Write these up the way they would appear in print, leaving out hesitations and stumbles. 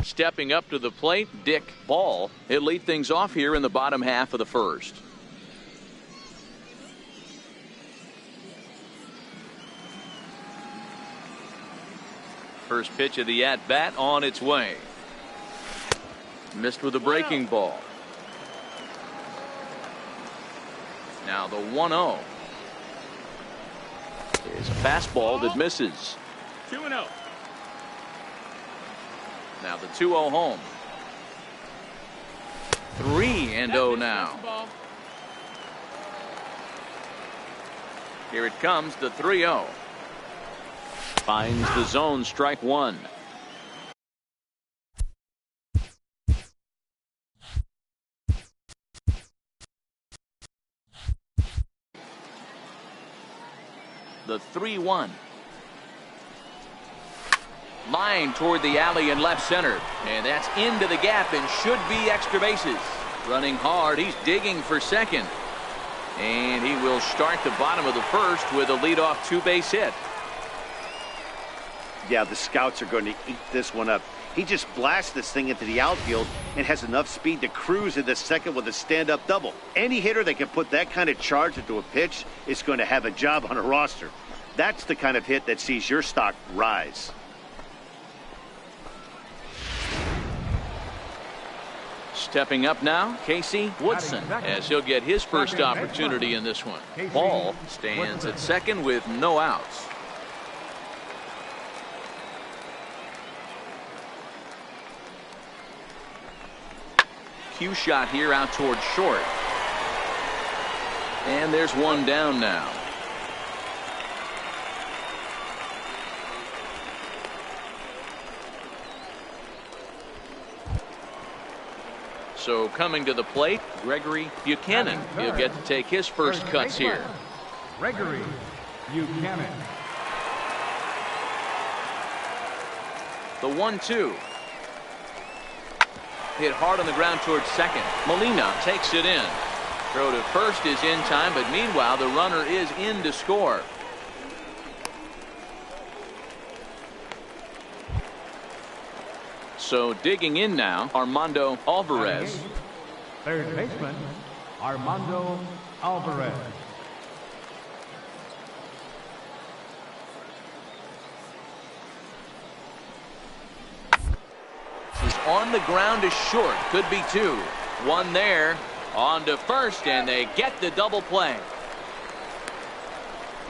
Stepping up to the plate, Dick Ball. He'll lead things off here in the bottom half of the first. First pitch of the at-bat on its way. Missed with a breaking ball. Now the 1-0 is a fastball that misses. 2-0. Now the 2-0 home. 3-0 now. Here it comes, the 3-0. Finds the zone, strike one. The 3-1. Line toward the alley in left center, and that's into the gap and should be extra bases. Running hard, he's digging for second, and he will start the bottom of the first with a leadoff two-base hit. Yeah, the scouts are going to eat this one up. He just blasts this thing into the outfield and has enough speed to cruise into second with a stand-up double. Any hitter that can put that kind of charge into a pitch is going to have a job on a roster. That's the kind of hit that sees your stock rise. Stepping up now, Casey Woodson, as he'll get his first opportunity in this one. Ball stands at second with no outs. Cue shot here out toward short. And there's one down now. So coming to the plate, Gregory Buchanan. He'll get to take his first cuts here. Gregory Buchanan. The 1-2. Hit hard on the ground towards second. Molina takes it in. Throw to first is in time, but meanwhile the runner is in to score. So digging in now, Armando Alvarez. Third baseman, Armando Alvarez. He's on the ground to short. Could be two. One there. On to first, and they get the double play.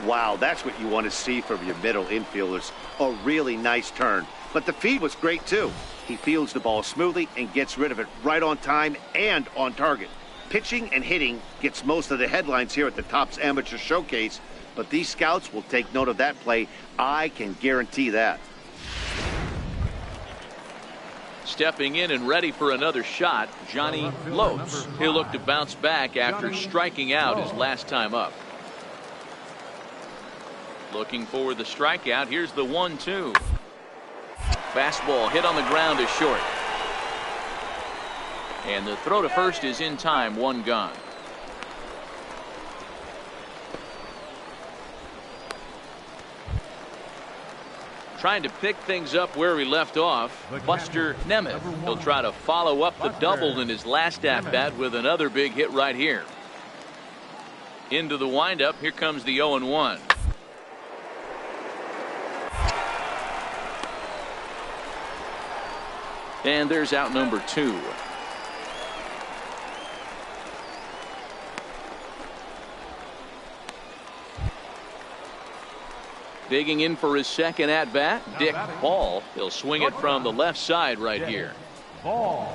Wow, that's what you want to see from your middle infielders. A really nice turn. But the feed was great, too. He fields the ball smoothly and gets rid of it right on time and on target. Pitching and hitting gets most of the headlines here at the Topps Amateur Showcase, but these scouts will take note of that play. I can guarantee that. Stepping in and ready for another shot, Johnny Lopes. He'll look to bounce back after striking out his last time up. Looking for the strikeout. Here's the 1-2. Fastball hit on the ground is short. And the throw to first is in time, one gone. Trying to pick things up where he left off, Buster Nemeth. He'll try to follow up the double in his last at-bat with another big hit right here. Into the windup, here comes the 0-1. And there's out number 2. Digging in for his second at bat, Dick Ball. He'll swing it from the left side right here. Ball.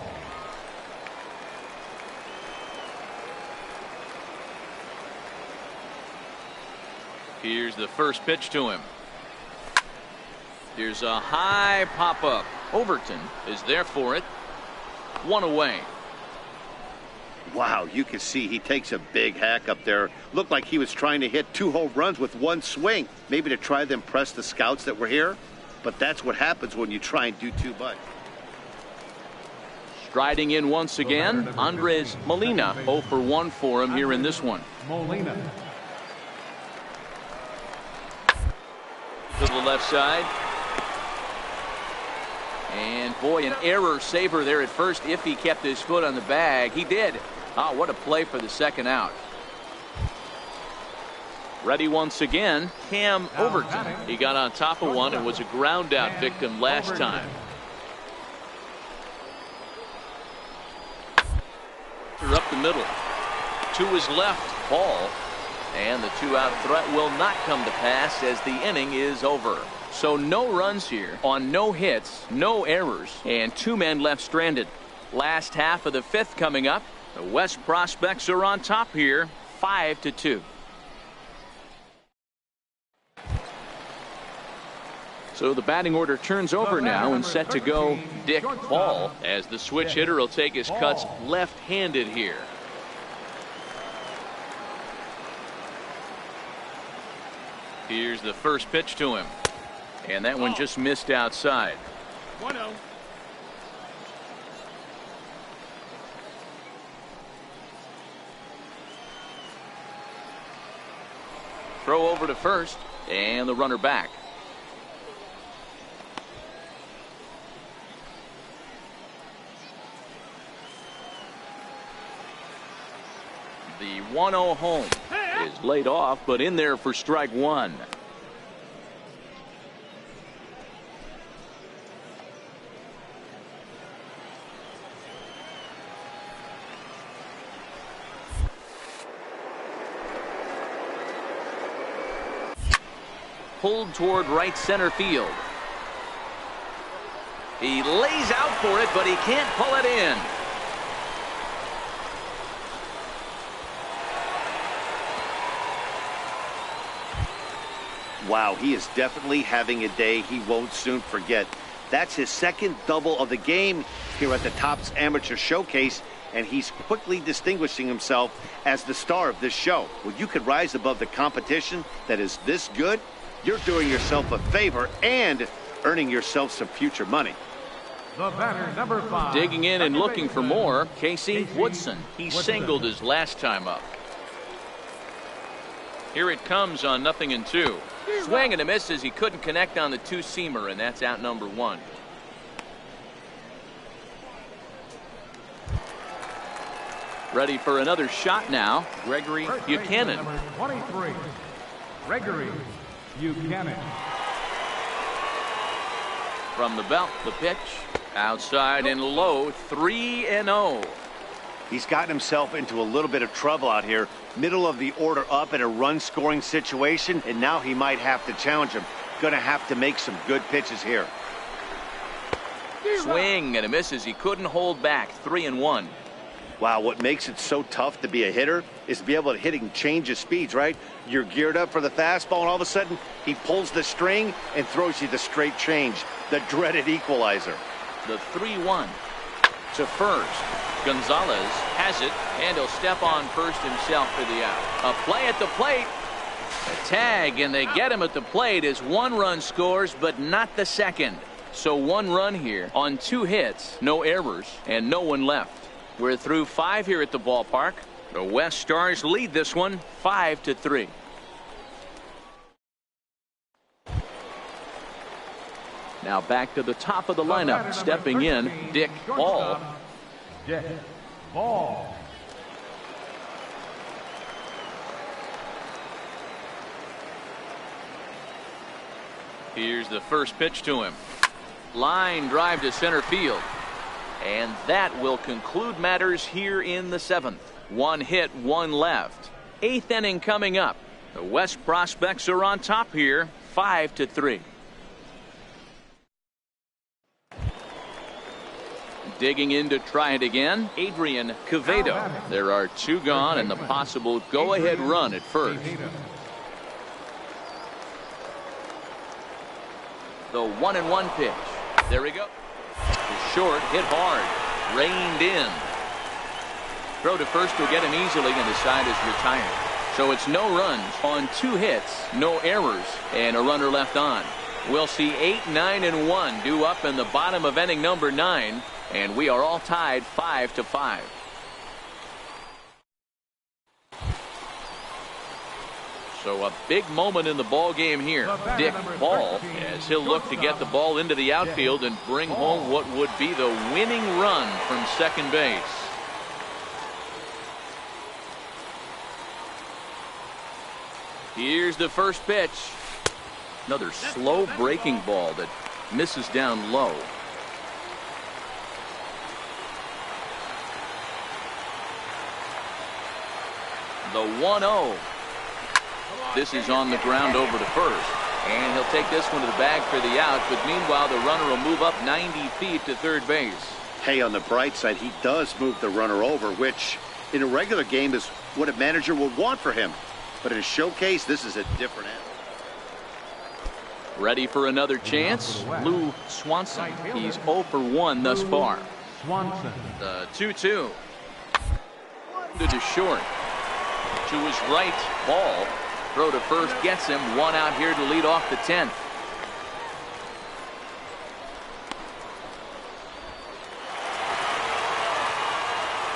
Here's the first pitch to him. Here's a high pop up. Overton is there for it. 1 away. Wow, you can see he takes a big hack up there. Looked like he was trying to hit 2 home runs with 1 swing. Maybe to try to impress the scouts that were here. But that's what happens when you try and do too much. Striding in once again, Andres Molina. 0 for 1 for him here in this one. Molina. To the left side. And boy, an error saver there at first if he kept his foot on the bag. He did. Oh, what a play for the second out. Ready once again, Cam Overton. He got on top of one and was a ground out victim last time. Up the middle. To his left, Ball. And the 2-out threat will not come to pass as the inning is over. So no runs here on no hits, no errors, and 2 men left stranded. Last half of the 5th coming up. The West prospects are on top here, 5-2. So the batting order turns over now and set to go Dick Ball as the switch hitter will take his cuts left-handed here. Here's the first pitch to him. And that one just missed outside. 1-0. Throw over to first, and the runner back. The 1-0 home is laid off, but in there for strike 1. Pulled toward right center field. He lays out for it, but he can't pull it in. Wow, he is definitely having a day he won't soon forget. That's his second double of the game here at the Topps Amateur Showcase, and he's quickly distinguishing himself as the star of this show. When you can rise above the competition that is this good, you're doing yourself a favor and earning yourself some future money. The batter, number 5. Digging in and looking for more, Casey Woodson. He singled his last time up. Here it comes on 0-2. Swing and a miss as he couldn't connect on the 2-seamer, and that's out number 1. Ready for another shot now, Gregory Buchanan. Number 23, Gregory Buchanan. From the belt, the pitch. Outside and low, 3-0. He's gotten himself into a little bit of trouble out here. Middle of the order up in a run-scoring situation, and now he might have to challenge him. Going to have to make some good pitches here. Swing and a miss as he couldn't hold back, 3-1. Wow, what makes it so tough to be a hitter is to be able to hit and change his speeds, right? You're geared up for the fastball, and all of a sudden, he pulls the string and throws you the straight change, the dreaded equalizer. The 3-1 to first. Gonzalez has it, and he'll step on first himself for the out. A play at the plate. A tag, and they get him at the plate as 1 run scores, but not the second. So 1 run here on 2 hits, no errors, and no one left. We're through 5 here at the ballpark. The West Stars lead this one 5-3. Now back to the top of the lineup, stepping in, Dick Ball. Dick Ball. Here's the first pitch to him. Line drive to center field. And that will conclude matters here in the 7th. 1 hit, 1 left. 8th inning coming up. The West Prospects are on top here, 5-3. Digging in to try it again, Adrian Quevedo. There are 2 gone and the possible go-ahead run at first. The 1-1 pitch. There we go. Short, hit hard, reined in. Throw to first will get him easily, and the side is retired. So it's no runs on 2 hits, no errors, and a runner left on. We'll see 8, 9, and 1 due up in the bottom of inning number 9, and we are all tied 5-5. So a big moment in the ball game here. Dick Ball, as he'll look to get the ball into the outfield and bring home what would be the winning run from second base. Here's the first pitch. Another slow breaking ball that misses down low. The 1-0. This is on the ground over to first. And he'll take this one to the bag for the out. But meanwhile, the runner will move up 90 feet to third base. Hey, on the bright side, he does move the runner over, which in a regular game is what a manager would want for him. But in a showcase, this is a different animal. Ready for another chance? Lou Swanson. He's 0 for 1 thus far. Swanson. The 2-2. To short. To his right, Ball. Throw to first gets him. 1 out here to lead off the 10th.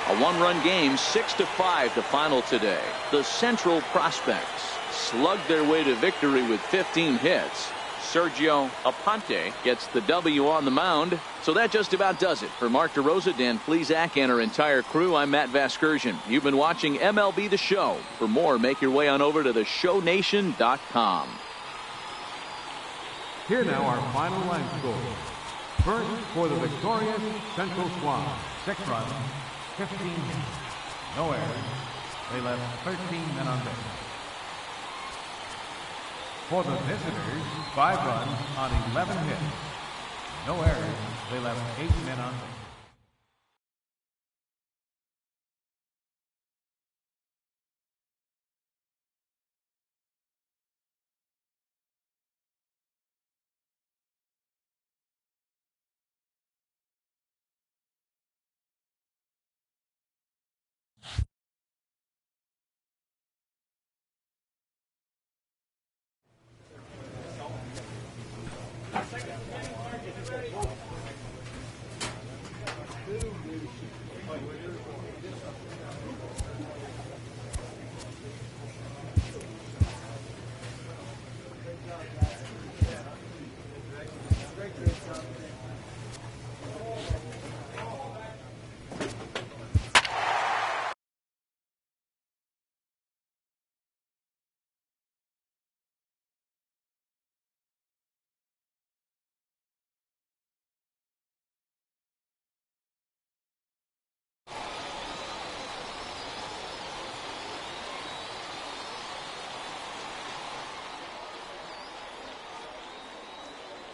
A 1-run game, 6-5 the final today. The Central Prospects slugged their way to victory with 15 hits. Sergio Aponte gets the W on the mound. So that just about does it. For Mark DeRosa, Dan Plesac, and our entire crew, I'm Matt Vasgersian. You've been watching MLB The Show. For more, make your way on over to theshownation.com. Here now our final line score. First, for the victorious Central Swans, 6 runs, 15 hits, no errors. They left 13 men on base. For the visitors, 5 runs on 11 hits, no errors. They left 8 men on base.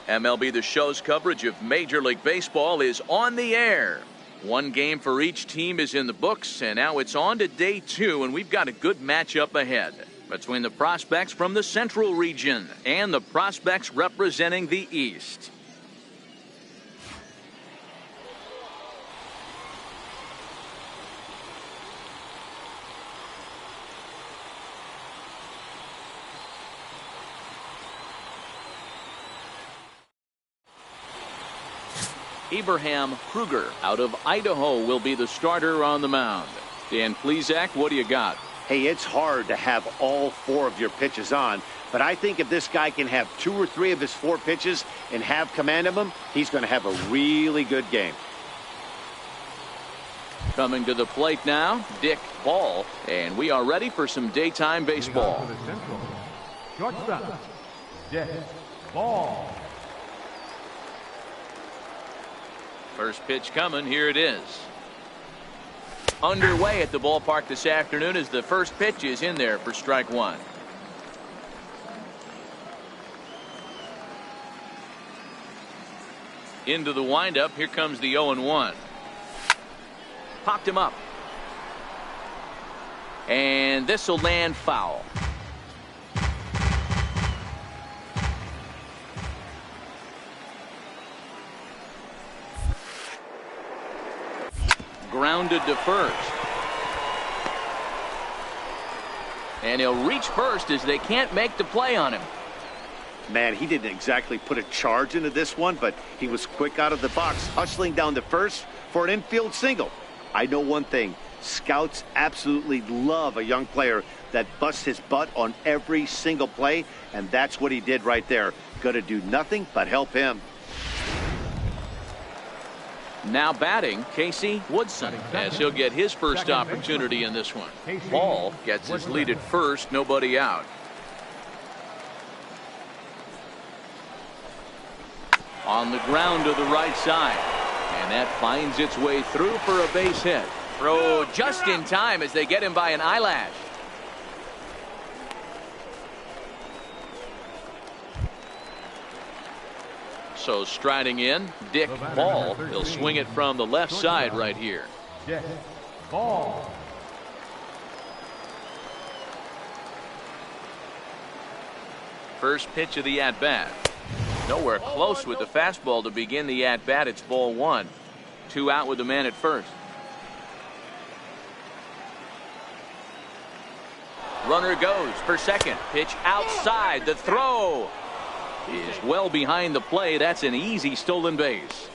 MLB The Show's coverage of Major League Baseball is on the air. 1 game for each team is in the books, and now it's on to day 2, and we've got a good matchup ahead between the prospects from the Central region and the prospects representing the East. Abraham Kruger out of Idaho will be the starter on the mound. Dan Plesac, what do you got? Hey, it's hard to have all 4 of your pitches on, but I think if this guy can have 2 or 3 of his 4 pitches and have command of them, he's going to have a really good game. Coming to the plate now, Dick Ball, and we are ready for some daytime baseball. For the Central, shortstop, Dick Ball. First pitch coming. Here it is. Underway at the ballpark this afternoon as the first pitch is in there for strike one. Into the windup. Here comes the 0-1. Popped him up. And this will land foul. Grounded to first. And he'll reach first as they can't make the play on him. Man, he didn't exactly put a charge into this one, but he was quick out of the box, hustling down to first for an infield single. I know one thing. Scouts absolutely love a young player that busts his butt on every single play, and that's what he did right there. Gonna do nothing but help him. Now batting, Casey Woodson, as he'll get his first opportunity in this one. Ball gets his lead at first, nobody out. On the ground to the right side. And that finds its way through for a base hit. Throw just in time as they get him by an eyelash. So striding in, Dick Ball. He'll swing it from the left side right here. Dick Ball. First pitch of the at-bat. Nowhere close with the fastball to begin the at-bat. It's ball one. 2 out with the man at first. Runner goes for second. Pitch outside. The throw is well behind the play. That's an easy stolen base.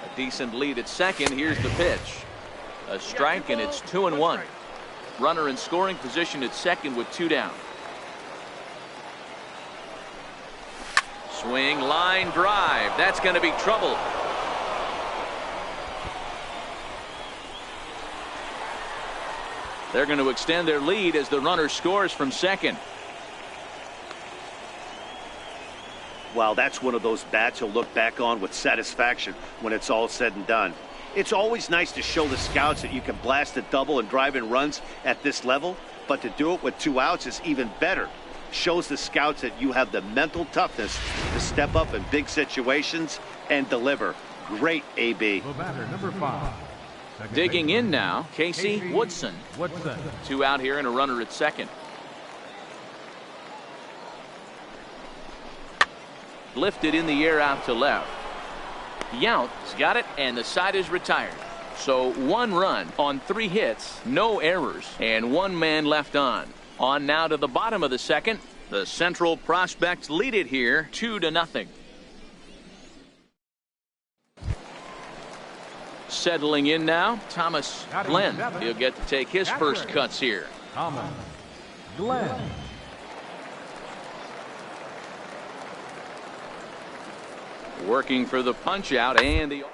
A decent lead at second. Here's the pitch. A strike, and it's 2-1. Runner in scoring position at second with 2 down. Swing, line drive. That's going to be trouble. They're going to extend their lead as the runner scores from second. Well, that's one of those bats you'll look back on with satisfaction when it's all said and done. It's always nice to show the scouts that you can blast a double and drive in runs at this level, but to do it with 2 outs is even better. Shows the scouts that you have the mental toughness to step up in big situations and deliver. Great, AB. The batter, number 5. Digging in now, Casey Woodson. 2 out here and a runner at second. Lifted in the air out to left. Yount's got it, and the side is retired. So 1 run on 3 hits, no errors, and 1 man left on. On now to the bottom of the second. The Central prospects lead it here 2-0. Settling in now, Thomas Glenn. He'll get to take his first cuts here. Thomas Glenn. Working for the punch out, and the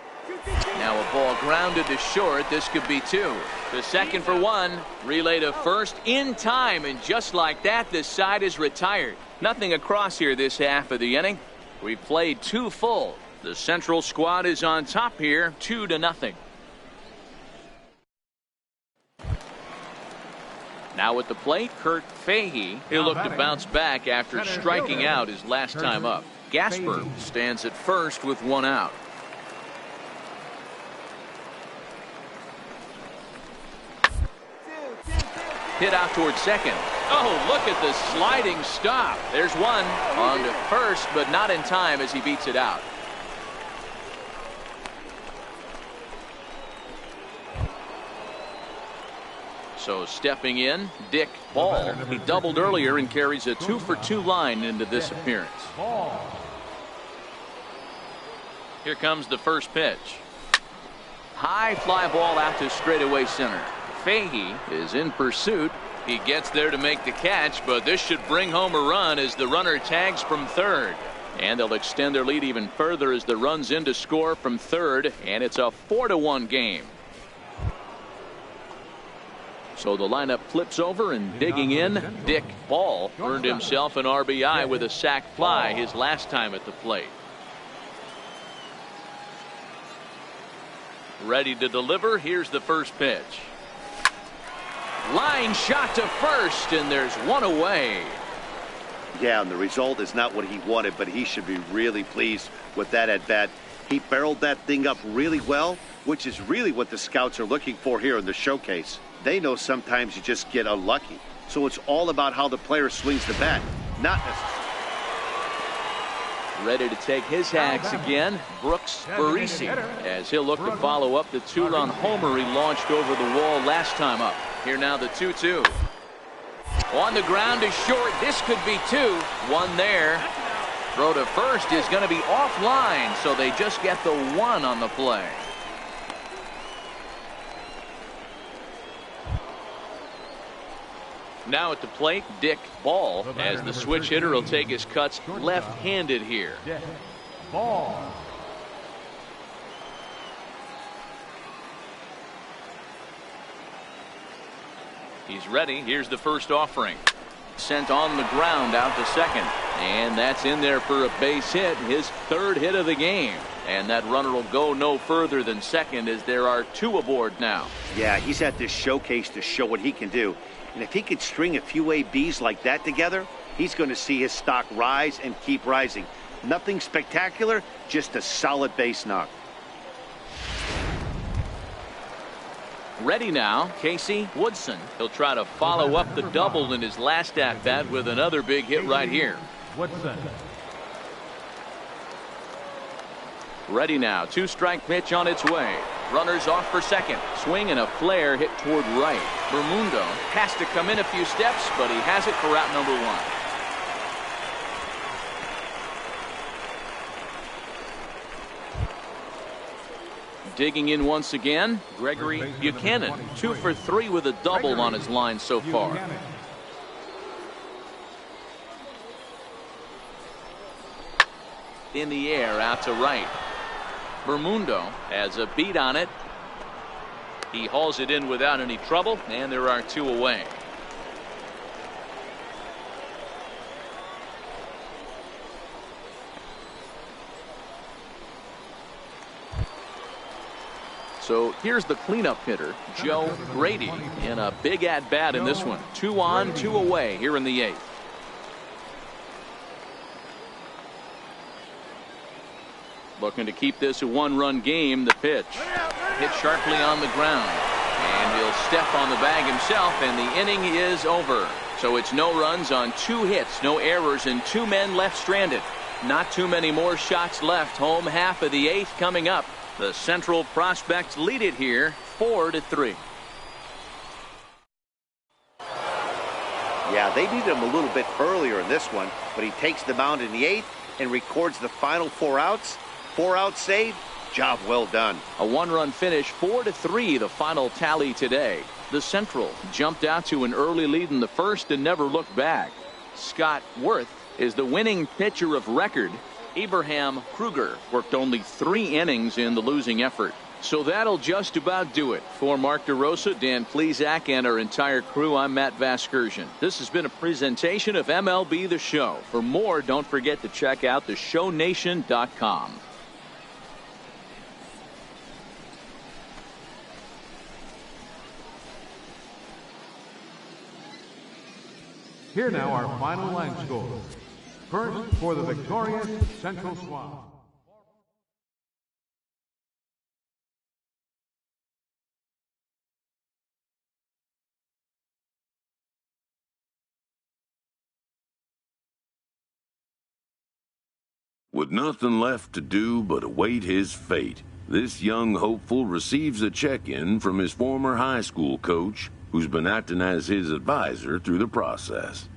now a ball grounded to short. This could be 2. The second for 1. Relay to first in time, and just like that, this side is retired. Nothing across here this half of the inning. We played 2 full. The Central squad is on top here, 2-0. Now at the plate, Kurt Fahey. He'll look to bounce back after striking out his last time up. Gasper stands at first with 1 out. Hit out towards second. Oh, look at the sliding stop. There's 1 on to first, but not in time as he beats it out. So stepping in, Dick Ball. He doubled earlier and carries a 2-for-2 line into this appearance. Here comes the first pitch. High fly ball out to straightaway center. Fahey is in pursuit. He gets there to make the catch, but this should bring home a run as the runner tags from third. And they'll extend their lead even further as the runs in to score from third, and it's a 4-1 game. So the lineup flips over, and digging in, Dick Ball earned himself an RBI with a sac fly his last time at the plate. Ready to deliver. Here's the first pitch. Line shot to first, and there's one away. Yeah, and the result is not what he wanted, but he should be really pleased with that at bat. He barreled that thing up really well, which is really what the scouts are looking for here in the showcase. They know sometimes you just get unlucky. So it's all about how the player swings the bat, not necessarily. Ready to take his hacks again, Brooks Barisi, as he'll look to follow up the two-run homer he launched over the wall last time up. Here now the 2-2. On the ground is short. This could be two. One there. Throw to first is going to be offline, so they just get the one on the play. Now at the plate, Dick Ball, as the switch hitter will take his cuts left-handed here. Ball. He's ready. Here's the first offering. Sent on the ground out to second. And that's in there for a base hit, his third hit of the game. And that runner will go no further than second, as there are two aboard now. Yeah, he's at this showcase to show what he can do. And if he could string a few ABs like that together, he's going to see his stock rise and keep rising. Nothing spectacular, just a solid base knock. Ready now, Casey Woodson. He'll try to follow up the double in his last at-bat with another big hit right here. Woodson. Ready now, two-strike pitch on its way. Runners off for second. Swing and a flare hit toward right. Bermundo has to come in a few steps, but he has it for out number one. Digging in once again, Gregory Buchanan, 2 for 3 with a double on his line so far. In the air, out to right. Bermundo has a beat on it. He hauls it in without any trouble, and there are two away. So here's the cleanup hitter, Joe Grady, in a big at-bat in this one. 2 on, 2 away here in the 8th. Looking to keep this a one-run game. The pitch hit sharply on the ground, and he'll step on the bag himself, and the inning is over. So it's no runs on 2 hits, no errors, and 2 men left stranded. Not too many more shots left. Home half of the 8th coming up. The Central Prospects lead it here 4-3. Yeah, they needed him a little bit earlier in this one, but he takes the mound in the 8th and records the final 4 outs. 4 outs saved. Job well done. A one-run finish, 4-3, the final tally today. The Central jumped out to an early lead in the first and never looked back. Scott Worth is the winning pitcher of record. Abraham Kruger worked only 3 innings in the losing effort. So that'll just about do it. For Mark DeRosa, Dan Plesac, and our entire crew, I'm Matt Vasgersian. This has been a presentation of MLB The Show. For more, don't forget to check out theshownation.com. Here now our final line score. First, for the victorious Central Swamp. With nothing left to do but await his fate, this young hopeful receives a check-in from his former high school coach, who's been acting as his advisor through the process.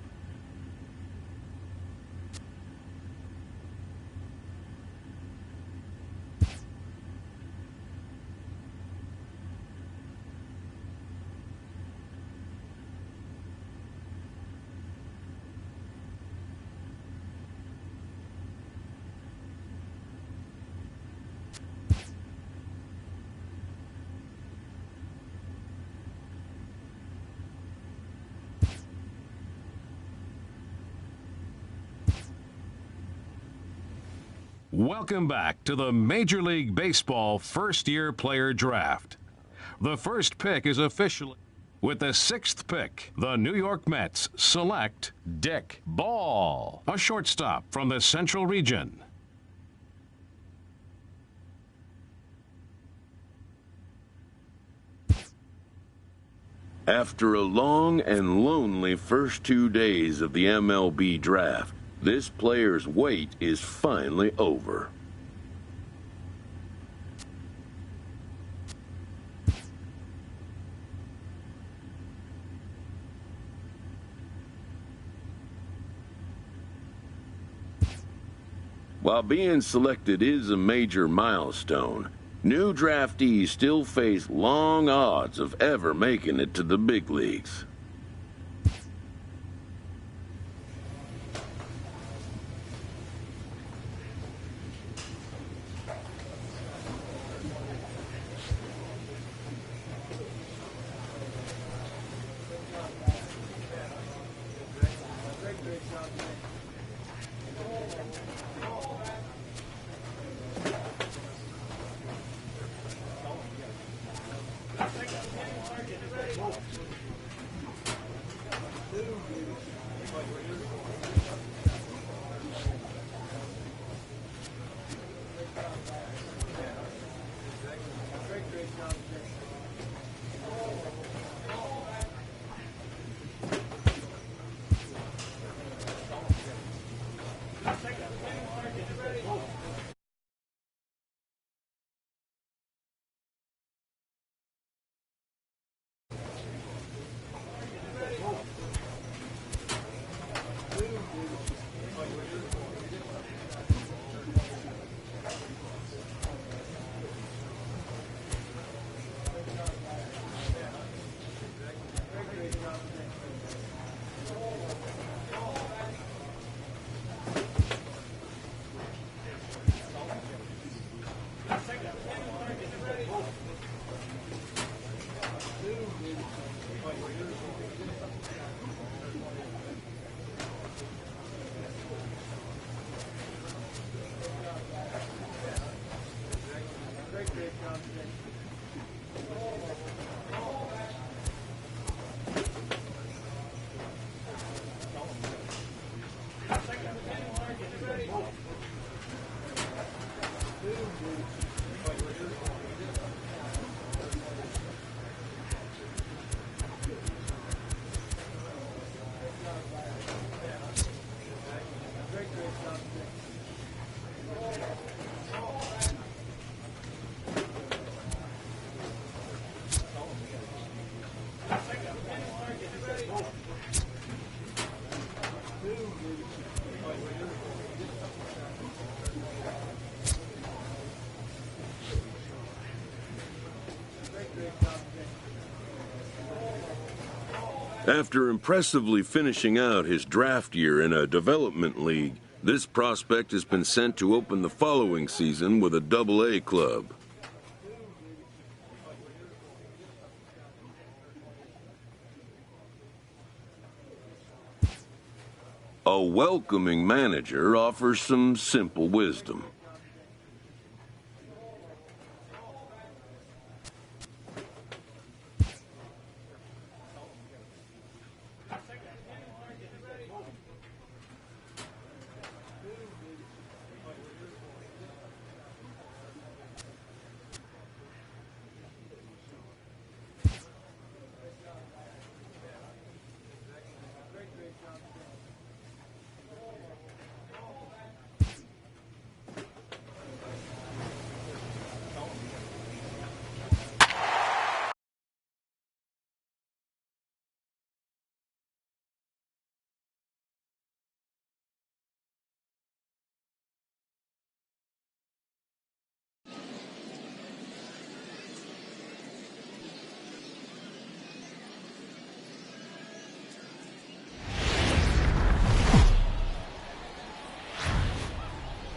Welcome back to the Major League Baseball first-year player draft. The first pick is officially... With the 6th pick, the New York Mets select Dick Ball, a shortstop from the Central Region. After a long and lonely first 2 days of the MLB draft, this player's wait is finally over. While being selected is a major milestone, new draftees still face long odds of ever making it to the big leagues. After impressively finishing out his draft year in a development league, this prospect has been sent to open the following season with a Double-A club. A welcoming manager offers some simple wisdom.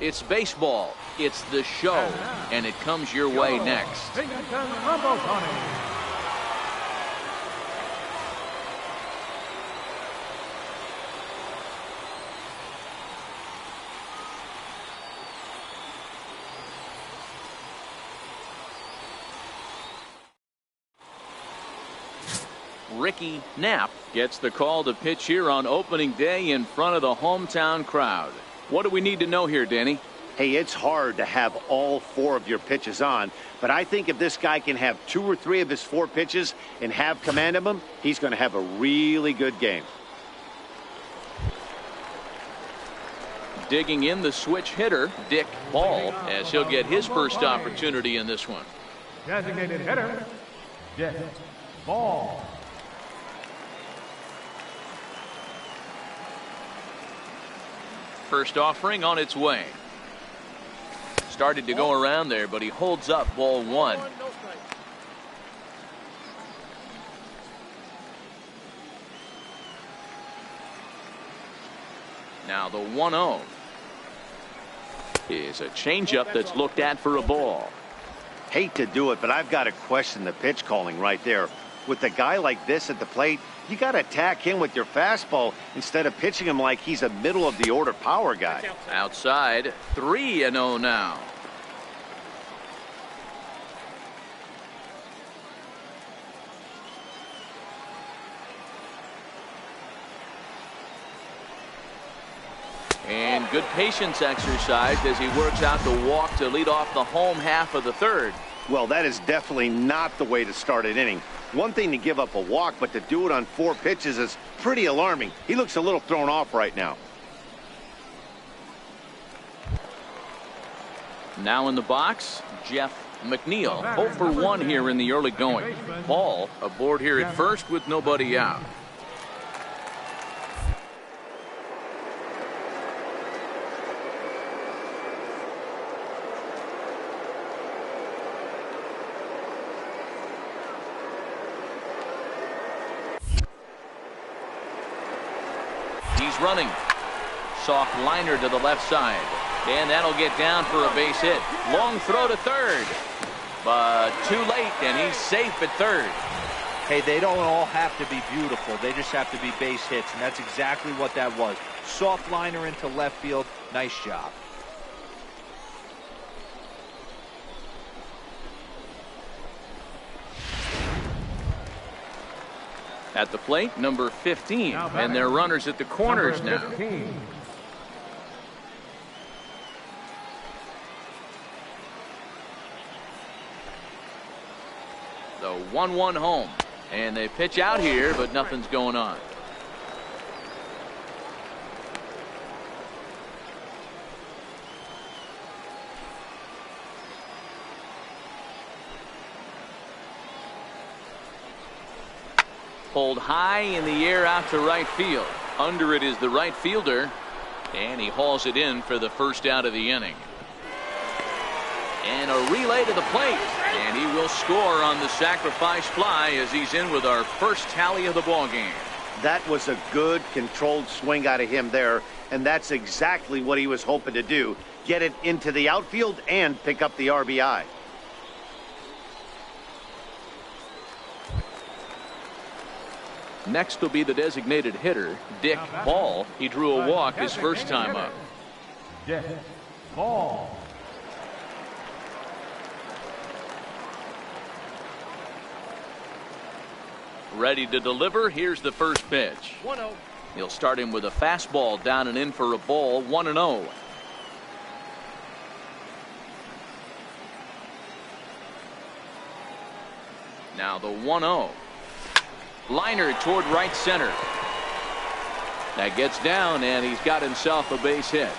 It's baseball. It's the show, and it comes your way next. Ricky Knapp gets the call to pitch here on opening day in front of the hometown crowd. What do we need to know here, Danny? Hey, it's hard to have all 4 of your pitches on, but I think if this guy can have 2 or 3 of his 4 pitches and have command of them, he's going to have a really good game. Digging in the switch hitter, Dick Ball, as he'll get his first opportunity in this one. Designated hitter, Dick Ball. First offering on its way. Started to go around there, but he holds up ball 1. Now the 1-0 is a changeup that's looked at for a ball. Hate to do it, but I've got to question the pitch calling right there. With a guy like this at the plate, you got to attack him with your fastball instead of pitching him like he's a middle of the order power guy. Outside, 3-0 now. And good patience exercised as he works out the walk to lead off the home half of the third. Well, that is definitely not the way to start an inning. One thing to give up a walk, but to do it on 4 pitches is pretty alarming. He looks a little thrown off right now. Now in the box, Jeff McNeil. 0 for 1 here in the early going. Ball aboard here at first with nobody out. He's running. Soft liner to the left side. And that'll get down for a base hit. Long throw to third. But too late, and he's safe at third. Hey, they don't all have to be beautiful. They just have to be base hits, and that's exactly what that was. Soft liner into left field. Nice job. At the plate, number 15, and they're runners at the corners now. The 1-1 home, and they pitch out here, but nothing's going on. Pulled high in the air out to right field. Under it is the right fielder, and he hauls it in for the first out of the inning. And a relay to the plate, and he will score on the sacrifice fly as he's in with our first tally of the ball game. That was a good controlled swing out of him there, and that's exactly what he was hoping to do. Get it into the outfield and pick up the RBI. Next will be the designated hitter, Dick Ball. He drew a walk his first time up. Dick Ball. Ready to deliver. Here's the first pitch. 1-0. He'll start him with a fastball down and in for a ball. 1-0. Now the 1-0. Liner toward right center. That gets down, and he's got himself a base hit.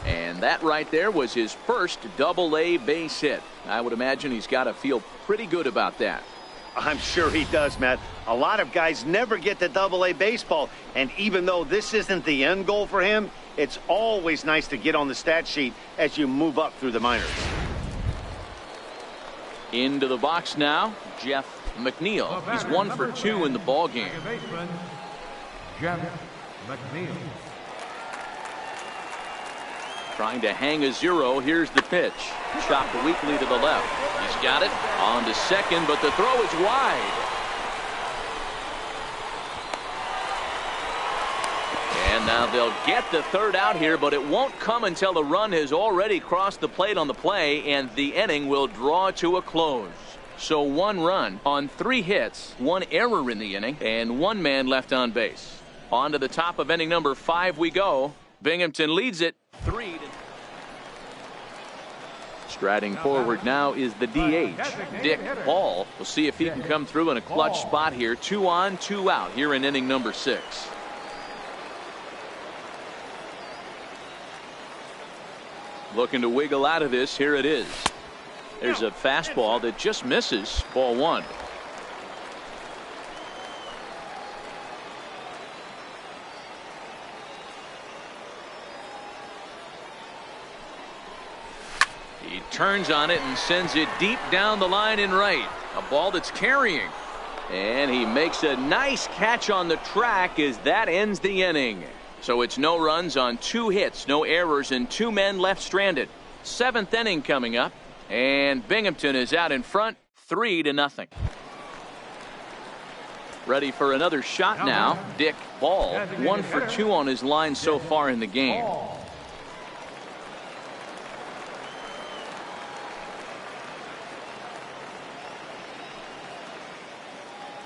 And that right there was his first Double-A base hit. I would imagine he's got to feel pretty good about that. I'm sure he does, Matt. A lot of guys never get to Double-A baseball, and even though this isn't the end goal for him, it's always nice to get on the stat sheet as you move up through the minors. Into the box now, Jeff McNeil. He's 1 for 2 in the ball game. Jeff McNeil. Trying to hang a 0. Here's the pitch. Chopped weakly to the left. He's got it on to second, but the throw is wide. And Now they'll get the third out here, but it won't come until the run has already crossed the plate on the play, and the inning will draw to a close. So 1 run on 3 hits, 1 error in the inning, and 1 man left on base. On to the top of inning number 5 we go. Binghamton leads it 3-0. Striding forward now is the DH, Dick Ball. We'll see if he can come through in a clutch spot here. 2 on, 2 out here in inning number 6. Looking to wiggle out of this. Here it is. There's a fastball that just misses. Ball 1. He turns on it and sends it deep down the line in right. A ball that's carrying. And he makes a nice catch on the track as that ends the inning. So it's no runs on 2 hits, no errors, and 2 men left stranded. 7th inning coming up, and Binghamton is out in front 3-0. Ready for another shot now. Dick Ball, 1 for 2 on his line so far in the game.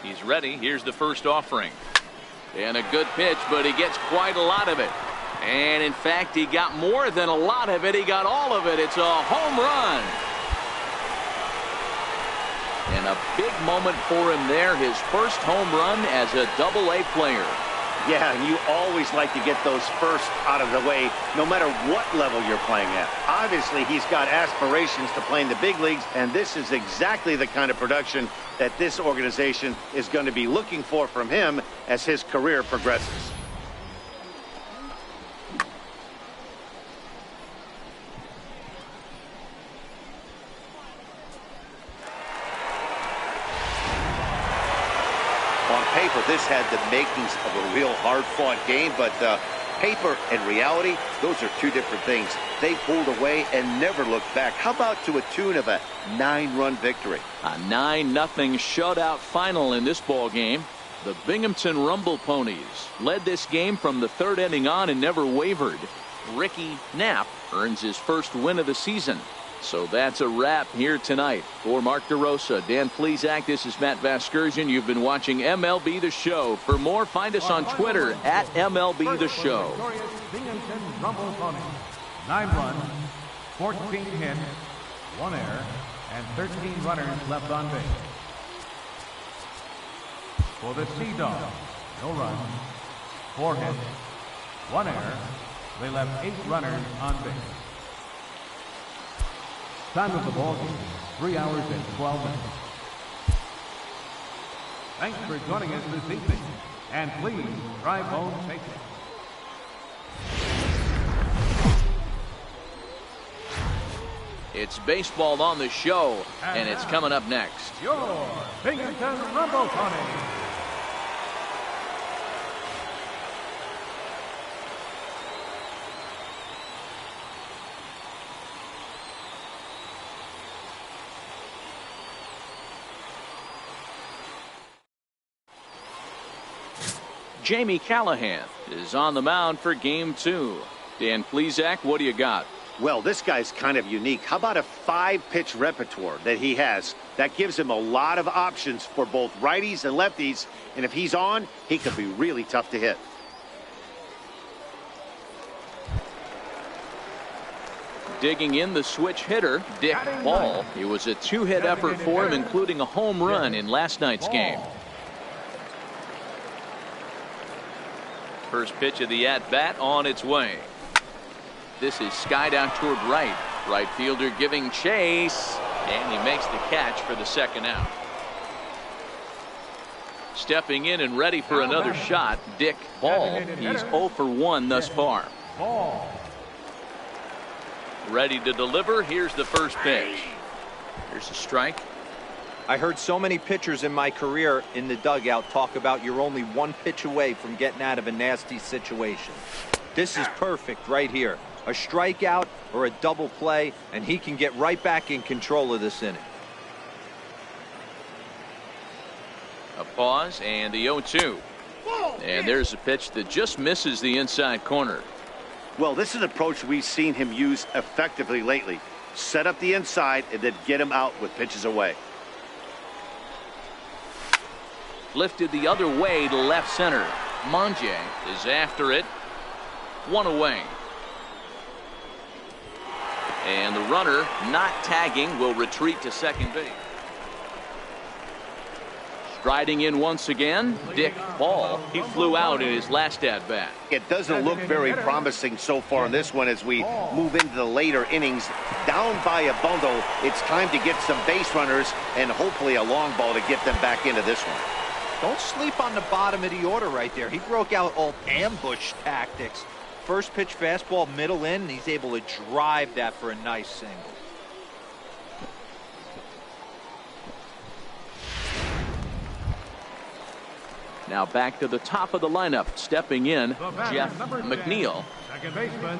He's ready. Here's the first offering. And a good pitch, but he gets quite a lot of it. And in fact, he got more than a lot of it. He got all of it. It's a home run. And a big moment for him there. His first home run as a Double-A player. Yeah, and you always like to get those first out of the way, no matter what level you're playing at. Obviously, he's got aspirations to play in the big leagues, and this is exactly the kind of production that this organization is going to be looking for from him as his career progresses. On paper, this had the makings of a real hard-fought game, but paper and reality, those are 2 different things. They pulled away and never looked back. How about to a tune of a 9-run victory? A 9-0 shutout final in this ball game. The Binghamton Rumble Ponies led this game from the 3rd inning on and never wavered. Ricky Knapp earns his first win of the season. So that's a wrap here tonight. For Mark DeRosa, Dan Plesac, this is Matt Vasgersian. You've been watching MLB The Show. For more, find us on Twitter at MLB The Show. Binghamton Rumble Ponies. 9 runs, 14 hits, 1 error, and 13 runners left on base. For the Sea Dogs, no runs, 4 hits, 1 error. They left 8 runners on base. Time of the ball game, 3 hours and 12 minutes. Thanks for joining us this evening, and please drive home safely. It's baseball on the show, and it's coming up next. Your Binghamton Rumble Ponies. Jamie Callahan is on the mound for game 2. Dan Plesac, what do you got? Well, this guy's kind of unique. How about a 5-pitch repertoire that he has? That gives him a lot of options for both righties and lefties. And if he's on, he can be really tough to hit. Digging in the switch hitter, Dick Ball. It was a 2-hit effort for him, including a home run in last night's game. First pitch of the at-bat on its way. This is skied out toward right. Right fielder giving chase, and he makes the catch for the 2nd out. Stepping in and ready for another shot, Dick Ball. He's 0 for 1 thus far. Ready to deliver. Here's the first pitch. Here's a strike. I heard so many pitchers in my career in the dugout talk about you're only 1 pitch away from getting out of a nasty situation. This is perfect right here. A strikeout or a double play, and he can get right back in control of this inning. A pause and the 0-2. And there's a pitch that just misses the inside corner. Well, this is an approach we've seen him use effectively lately. Set up the inside and then get him out with pitches away. Lifted the other way to left center. Monge is after it. One away. And the runner, not tagging, will retreat to second base. Striding in once again, Dick Ball. He flew out in his last at-bat. It doesn't look very promising so far in this one as we move into the later innings. Down by a bundle, it's time to get some base runners and hopefully a long ball to get them back into this one. Don't sleep on the bottom of the order right there. He broke out all ambush tactics. First pitch fastball, middle in, and he's able to drive that for a nice single. Now back to the top of the lineup. Stepping in, Jeff McNeil. Second baseman,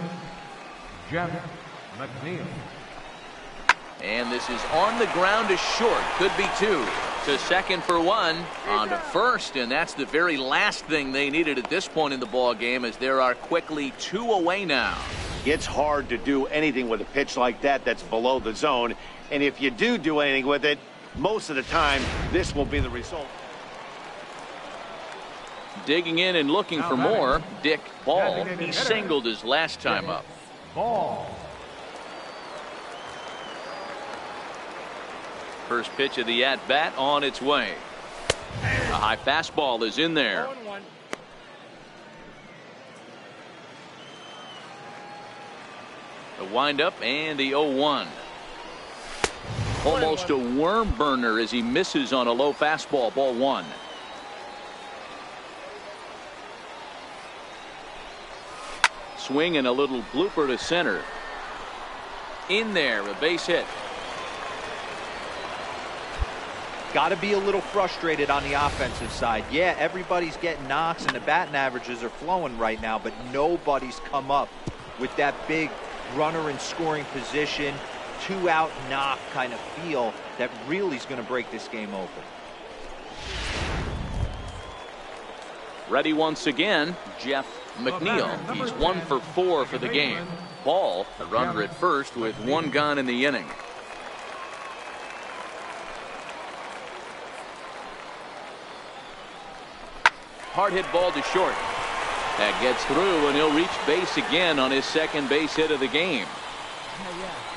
Jeff McNeil. And this is on the ground to short. Could be two. To second for one. On to first. And that's the very last thing they needed at this point in the ball game, as there are quickly two away now. It's hard to do anything with a pitch like that that's below the zone. And if you do anything with it, most of the time, this will be the result. Digging in and looking for more, Dick Ball. He singled his last time up. Ball. First pitch of the at-bat on its way. A high fastball is in there. The windup and the 0-1. Almost a worm burner as he misses on a low fastball. Ball one. Swing and a little blooper to center. In there, a base hit. Got to be a little frustrated on the offensive side. Yeah, everybody's getting knocks and the batting averages are flowing right now, but nobody's come up with that big runner in scoring position, two-out knock kind of feel that really is going to break this game open. Ready once again, Jeff McNeil. He's 1 for 4 for the game. Ball, the runner at first with one gone in the inning. Hard hit ball to short. That gets through, and he'll reach base again on his second base hit of the game.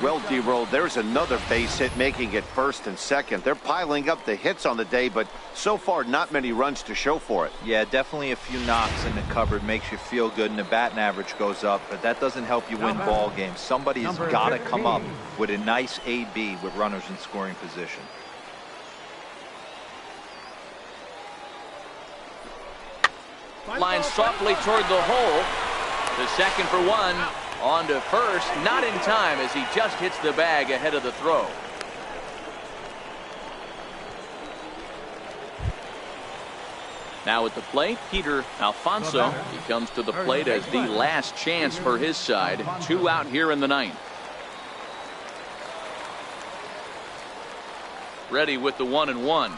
Well, D-Roll, there's another base hit making it first and second. They're piling up the hits on the day, but so far not many runs to show for it. Yeah, definitely a few knocks in the cupboard makes you feel good, and the batting average goes up, but that doesn't help you win ball games. Somebody has got to come up with a nice AB with runners in scoring position. Line softly toward the hole. The second for one. On to first, not in time as he just hits the bag ahead of the throw. Now at the plate, Peter Alfonso. He comes to the plate as the last chance for his side. 2 out here in the ninth. Ready with the 1-1.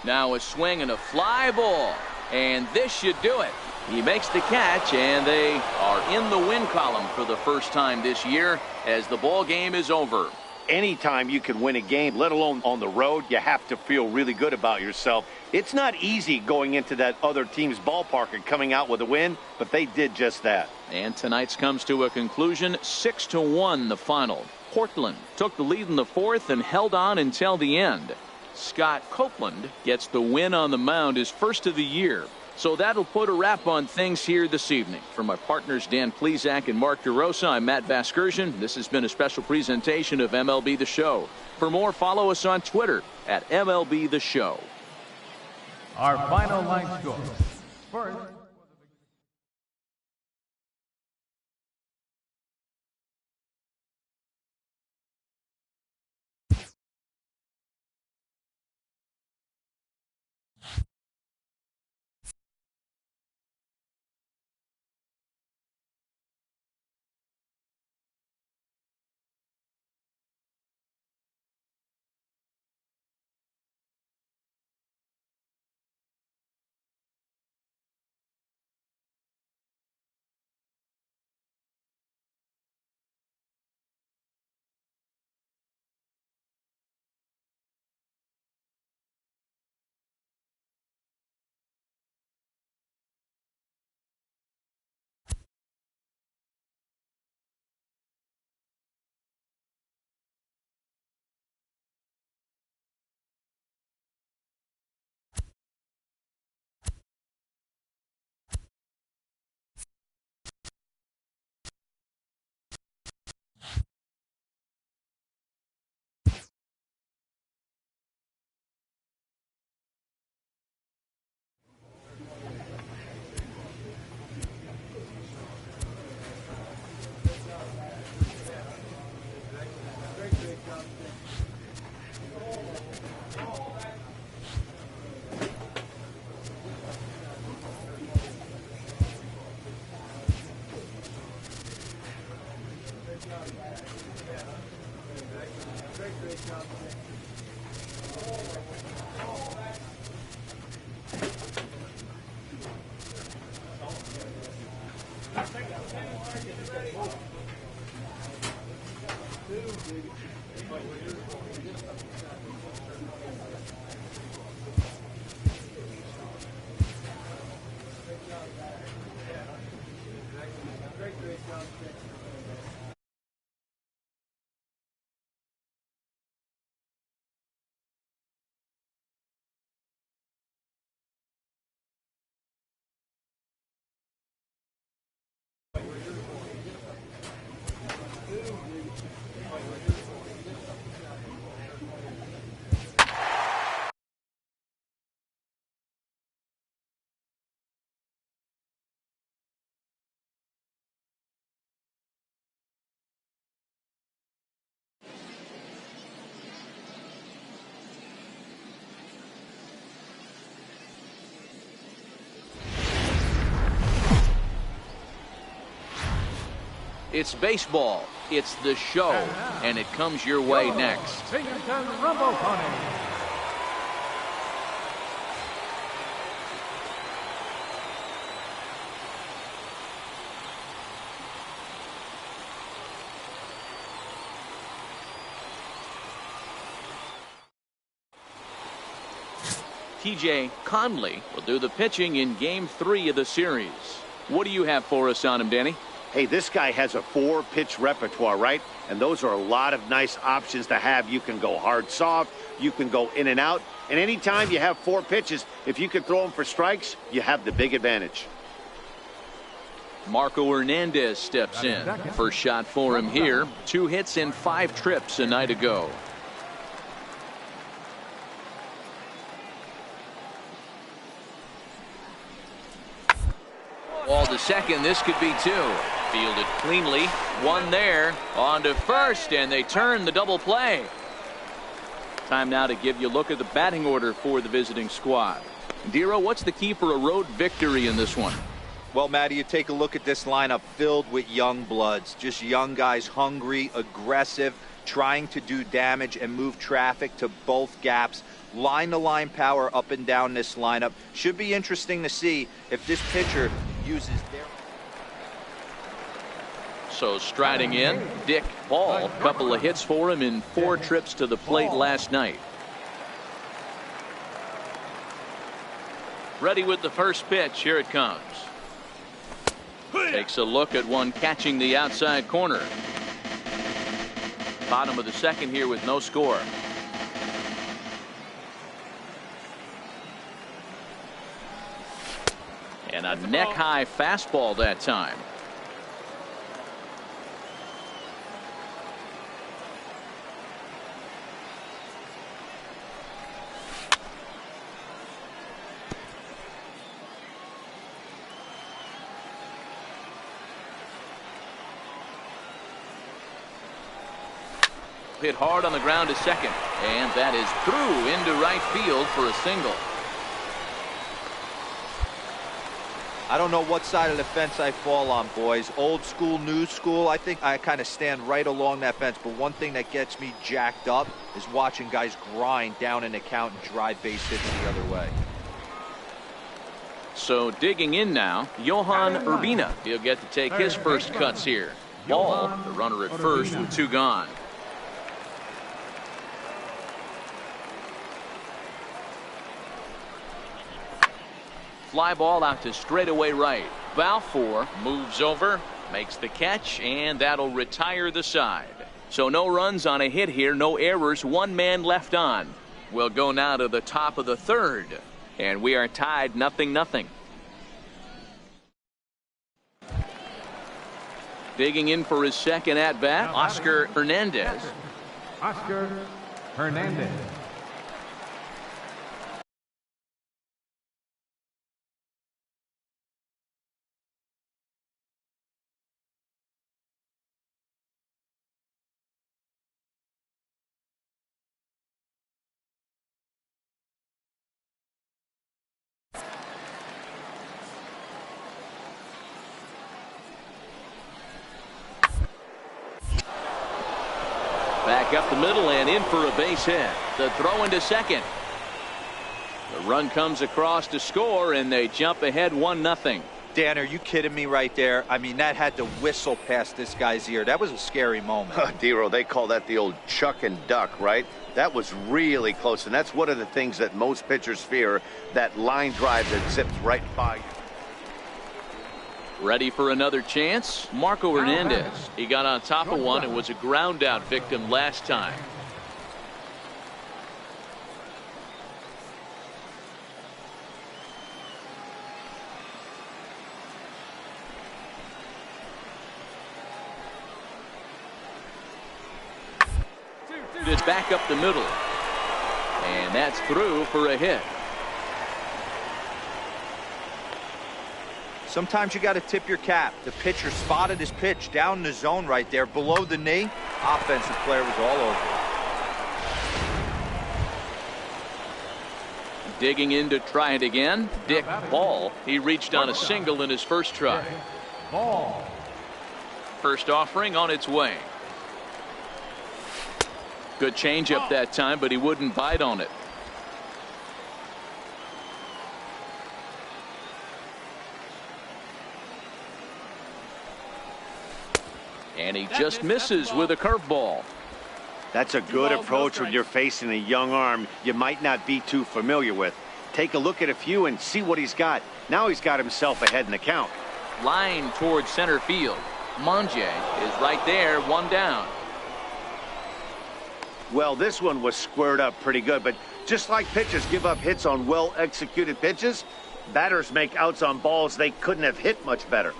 Now a swing and a fly ball. And this should do it. He makes the catch, and they are in the win column for the first time this year as the ball game is over. Anytime you can win a game, let alone on the road, you have to feel really good about yourself. It's not easy going into that other team's ballpark and coming out with a win, but they did just that. And tonight's comes to a conclusion, 6-1 the final. Portland took the lead in the fourth and held on until the end. Scott Copeland gets the win on the mound, his first of the year. So that'll put a wrap on things here this evening. For my partners Dan Plesac and Mark DeRosa, I'm Matt Vasgersian. This has been a special presentation of MLB The Show. For more, follow us on Twitter at MLB The Show. Our final line score. First. It's baseball. It's the show, and it comes your way next. Binghamton Rumble Pony. TJ Conley will do the pitching in Game 3 of the series. What do you have for us on him, Danny? Hey, this guy has a 4-pitch repertoire, right? And those are a lot of nice options to have. You can go hard, soft. You can go in and out. And anytime you have 4 pitches, if you can throw them for strikes, you have the big advantage. Marco Hernandez steps in. First shot for him here. 2 hits and 5 trips a night ago. Ball to second. This could be 2. Fielded cleanly. 1 there. On to first, and they turn the double play. Time now to give you a look at the batting order for the visiting squad. Dero, what's the key for a road victory in this one? Well, Matty, you take a look at this lineup filled with young bloods. Just young guys, hungry, aggressive, trying to do damage and move traffic to both gaps. Line-to-line power up and down this lineup. Should be interesting to see if this pitcher uses their... So striding in, Dick Ball. Couple of hits for him in 4 trips to the plate last night. Ready with the first pitch. Here it comes. Takes a look at one catching the outside corner. Bottom of the second here with no score. And a neck-high fastball that time. Hit hard on the ground to second, and that is through into right field for a single. I don't know what side of the fence I fall on, boys. Old school, new school. I think I kind of stand right along that fence. But one thing that gets me jacked up is watching guys grind down in the count and drive base hits the other way. So digging in now, Johan Urbina. He'll get to take his first cuts here. Ball, the runner at first with 2 gone. Fly ball out to straightaway right. Balfour moves over, makes the catch, and that'll retire the side. So no runs on a hit here, no errors, 1 man left on. We'll go now to the top of the 3rd, and we are tied 0-0. Digging in for his second at bat, Oscar Hernandez. Oscar Hernandez. back up the middle and in for a base hit. The throw into second. The run comes across to score, and they jump ahead 1-0. Dan, are you kidding me right there? I mean, that had to whistle past this guy's ear. That was a scary moment. Dero, they call that the old chuck and duck, right? That was really close, and that's one of the things that most pitchers fear, that line drive that zips right by you. Ready for another chance? Marco Hernandez. He got on top of one and was a ground out victim last time. It's back up the middle. And that's through for a hit. Sometimes you got to tip your cap. The pitcher spotted his pitch down in the zone right there below the knee. Offensive player was all over it. Digging in to try it again. Dick Ball. He reached on a single in his first try. Ball. First offering on its way. Good changeup that time, but he wouldn't bite on it. And he just misses with a curveball. That's a good approach when you're facing a young arm you might not be too familiar with. Take a look at a few and see what he's got. Now he's got himself ahead in the count. Line towards center field. Monge is right there, one down. Well, this one was squared up pretty good, but just like pitchers give up hits on well-executed pitches, batters make outs on balls they couldn't have hit much better.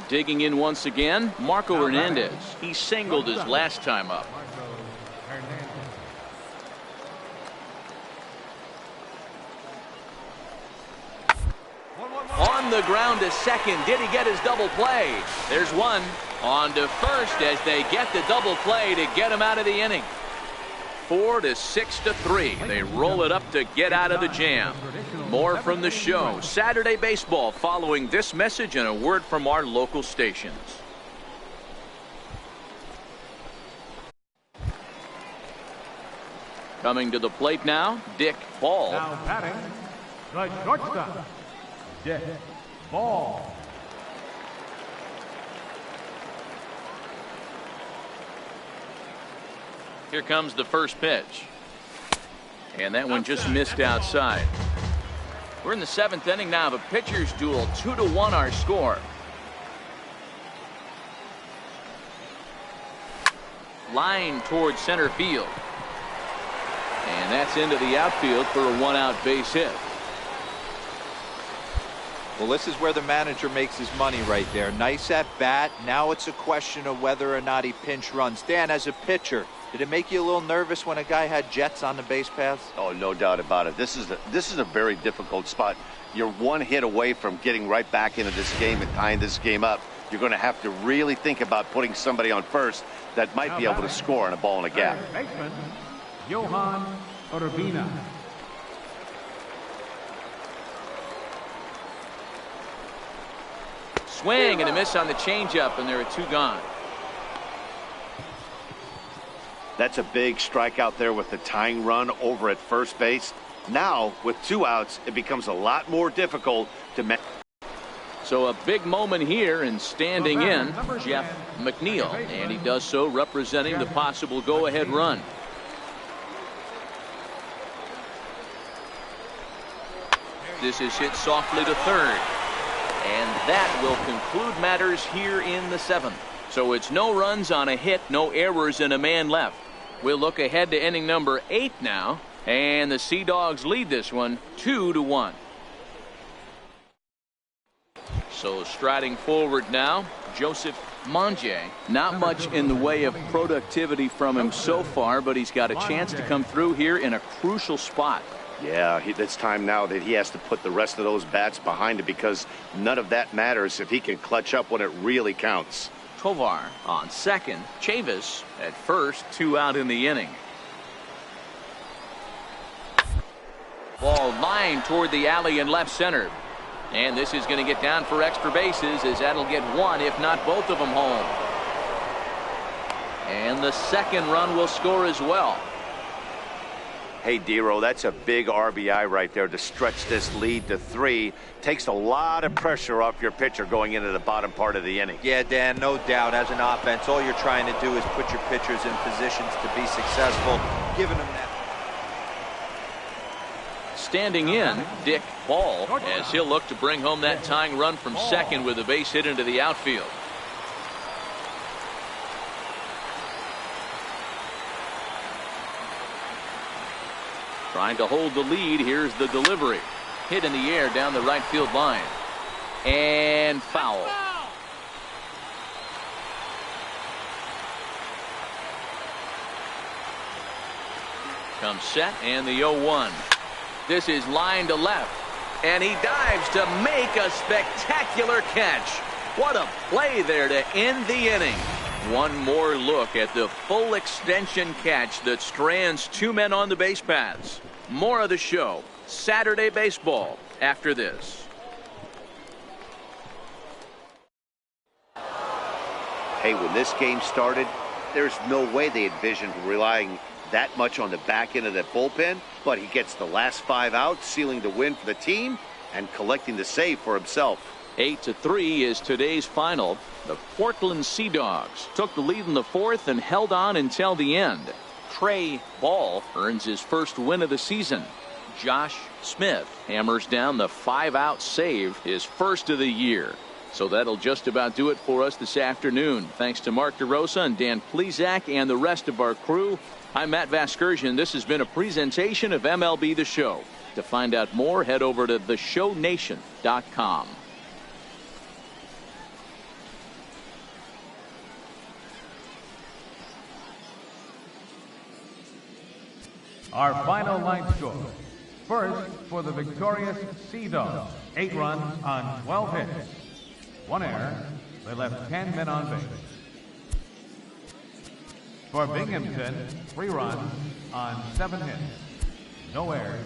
Digging in once again, Marco Hernandez. He singled his last time up. On the ground to second. Did he get his double play? There's one. On to first as they get the double play to get him out of the inning. 4-6-3. They roll it up to get out of the jam. More from the show. Saturday Baseball following this message and a word from our local stations. Coming to the plate now, Dick Ball. Now batting, the shortstop, Dick Ball. Here comes the first pitch. And that one just missed outside. We're in the 7th inning now of a pitcher's duel. 2-1 our score. Line towards center field. And that's into the outfield for a one-out base hit. Well, this is where the manager makes his money right there. Nice at bat. Now it's a question of whether or not he pinch runs. Dan, as a pitcher, did it make you a little nervous when a guy had jets on the base paths? Oh, no doubt about it. This is a very difficult spot. You're one hit away from getting right back into this game and tying this game up. You're going to have to really think about putting somebody on first that might be able to score on a ball in a gap. Baseman, Johan Urbina. Swing and a miss on the changeup, and there are two gone. That's a big strikeout there with the tying run over at first base. Now, with 2 outs, it becomes a lot more difficult to make. So a big moment here, and standing in, Jeff McNeil, and he does so representing the possible go-ahead run. This is hit softly to third. And that will conclude matters here in the 7th. So it's no runs on a hit, no errors, and a man left. We'll look ahead to inning number 8 now. And the Sea Dogs lead this one 2-1. So striding forward now, Joseph Monge. Not much in the way of productivity from him so far, but he's got a chance to come through here in a crucial spot. Yeah, it's time now that he has to put the rest of those bats behind it, because none of that matters if he can clutch up when it really counts. Tovar on second. Chavis at first. 2 out in the inning. Ball line toward the alley in left center. And this is going to get down for extra bases, as that'll get one, if not both of them, home. And the second run will score as well. Hey, Dero, that's a big RBI right there to stretch this lead to 3. Takes a lot of pressure off your pitcher going into the bottom part of the inning. Yeah, Dan, no doubt. As an offense, all you're trying to do is put your pitchers in positions to be successful, giving them that. Standing in, Dick Ball, as he'll look to bring home that tying run from second with a base hit into the outfield. Trying to hold the lead. Here's the delivery. Hit in the air down the right field line. And foul. Comes set, and the 0-1. This is line to left, and he dives to make a spectacular catch. What a play there to end the inning. One more look at the full extension catch that strands 2 men on the base paths. More of the show, Saturday Baseball, after this. Hey, when this game started, there's no way they envisioned relying that much on the back end of that bullpen, but he gets the last 5 outs, sealing the win for the team and collecting the save for himself. 8-3 is today's final. The Portland Sea Dogs took the lead in the 4th and held on until the end. Trey Ball earns his first win of the season. Josh Smith hammers down the 5-out save, his first of the year. So that'll just about do it for us this afternoon. Thanks to Mark DeRosa and Dan Plesac and the rest of our crew. I'm Matt Vasgersian. This has been a presentation of MLB The Show. To find out more, head over to theshownation.com. Our final line score. First, for the victorious Sea Dogs, 8 runs on 12 hits. 1 error. They left 10 men on base. For Binghamton, 3 runs on 7 hits. No errors.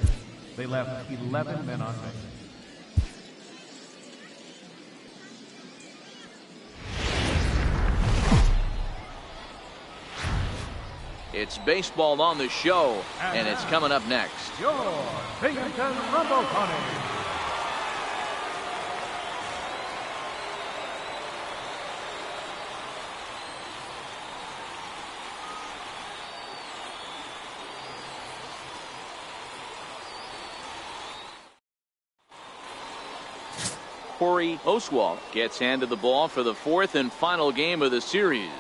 They left 11 men on base. It's baseball on the show, and it's coming up next. Your Binghamton Rumble Pony. Corey Oswalt gets handed the ball for the 4th and final game of the series.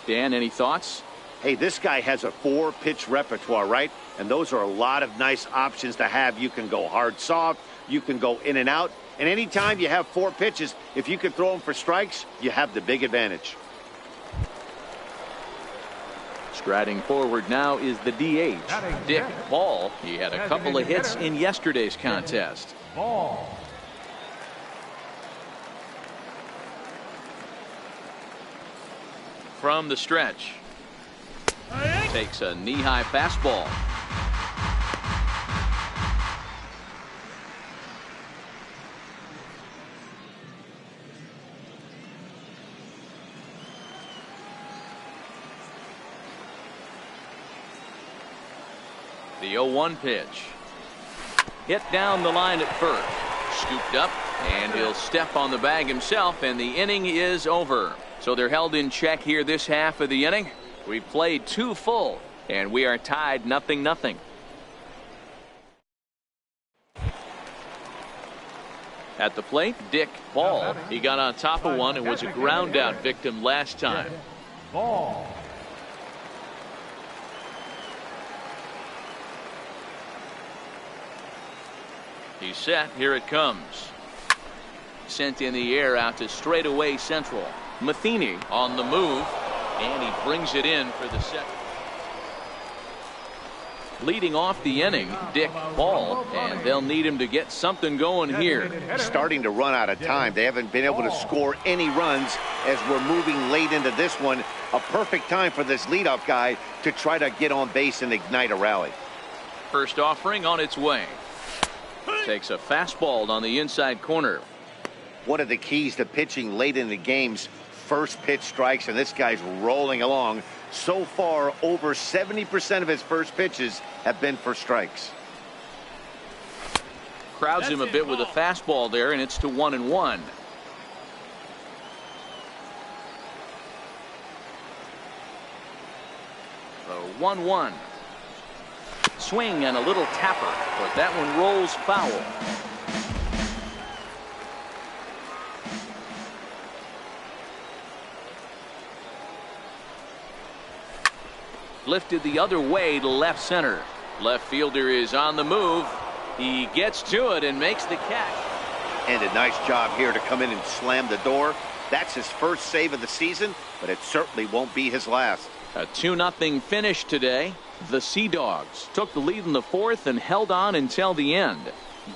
Dan, any thoughts? Hey, this guy has a 4-pitch repertoire, right? And those are a lot of nice options to have. You can go hard, soft. You can go in and out. And anytime you have 4 pitches, if you can throw them for strikes, you have the big advantage. Striding forward now is the DH, Dick Ball. He had a couple of hits in yesterday's contest. Ball. From the stretch. Takes a knee-high fastball. The 0-1 pitch. Hit down the line at first. Scooped up, and he'll step on the bag himself, and the inning is over. So they're held in check here this half of the inning. We played 2 full, and we are tied 0-0. At the plate, Dick Ball. He got on top of one and was a ground out victim last time. Ball. He's set. Here it comes. Sent in the air out to straightaway central. Matheny on the move, and he brings it in for the second. Leading off the inning, Dick Ball, and they'll need him to get something going here. Starting to run out of time. They haven't been able to score any runs as we're moving late into this one. A perfect time for this leadoff guy to try to get on base and ignite a rally. First offering on its way. Takes a fastball on the inside corner. One of the keys to pitching late in the game's first pitch strikes, and this guy's rolling along. So far, over 70% of his first pitches have been for strikes. Crowds him a bit with a fastball there, and it's to 1-1. The 1-1. Swing and a little tapper, but that one rolls foul. Lifted the other way to left center. Left fielder is on the move. He gets to it and makes the catch. And a nice job here to come in and slam the door. That's his first save of the season, but it certainly won't be his last. A 2-0 finish today. The Sea Dogs took the lead in the fourth and held on until the end.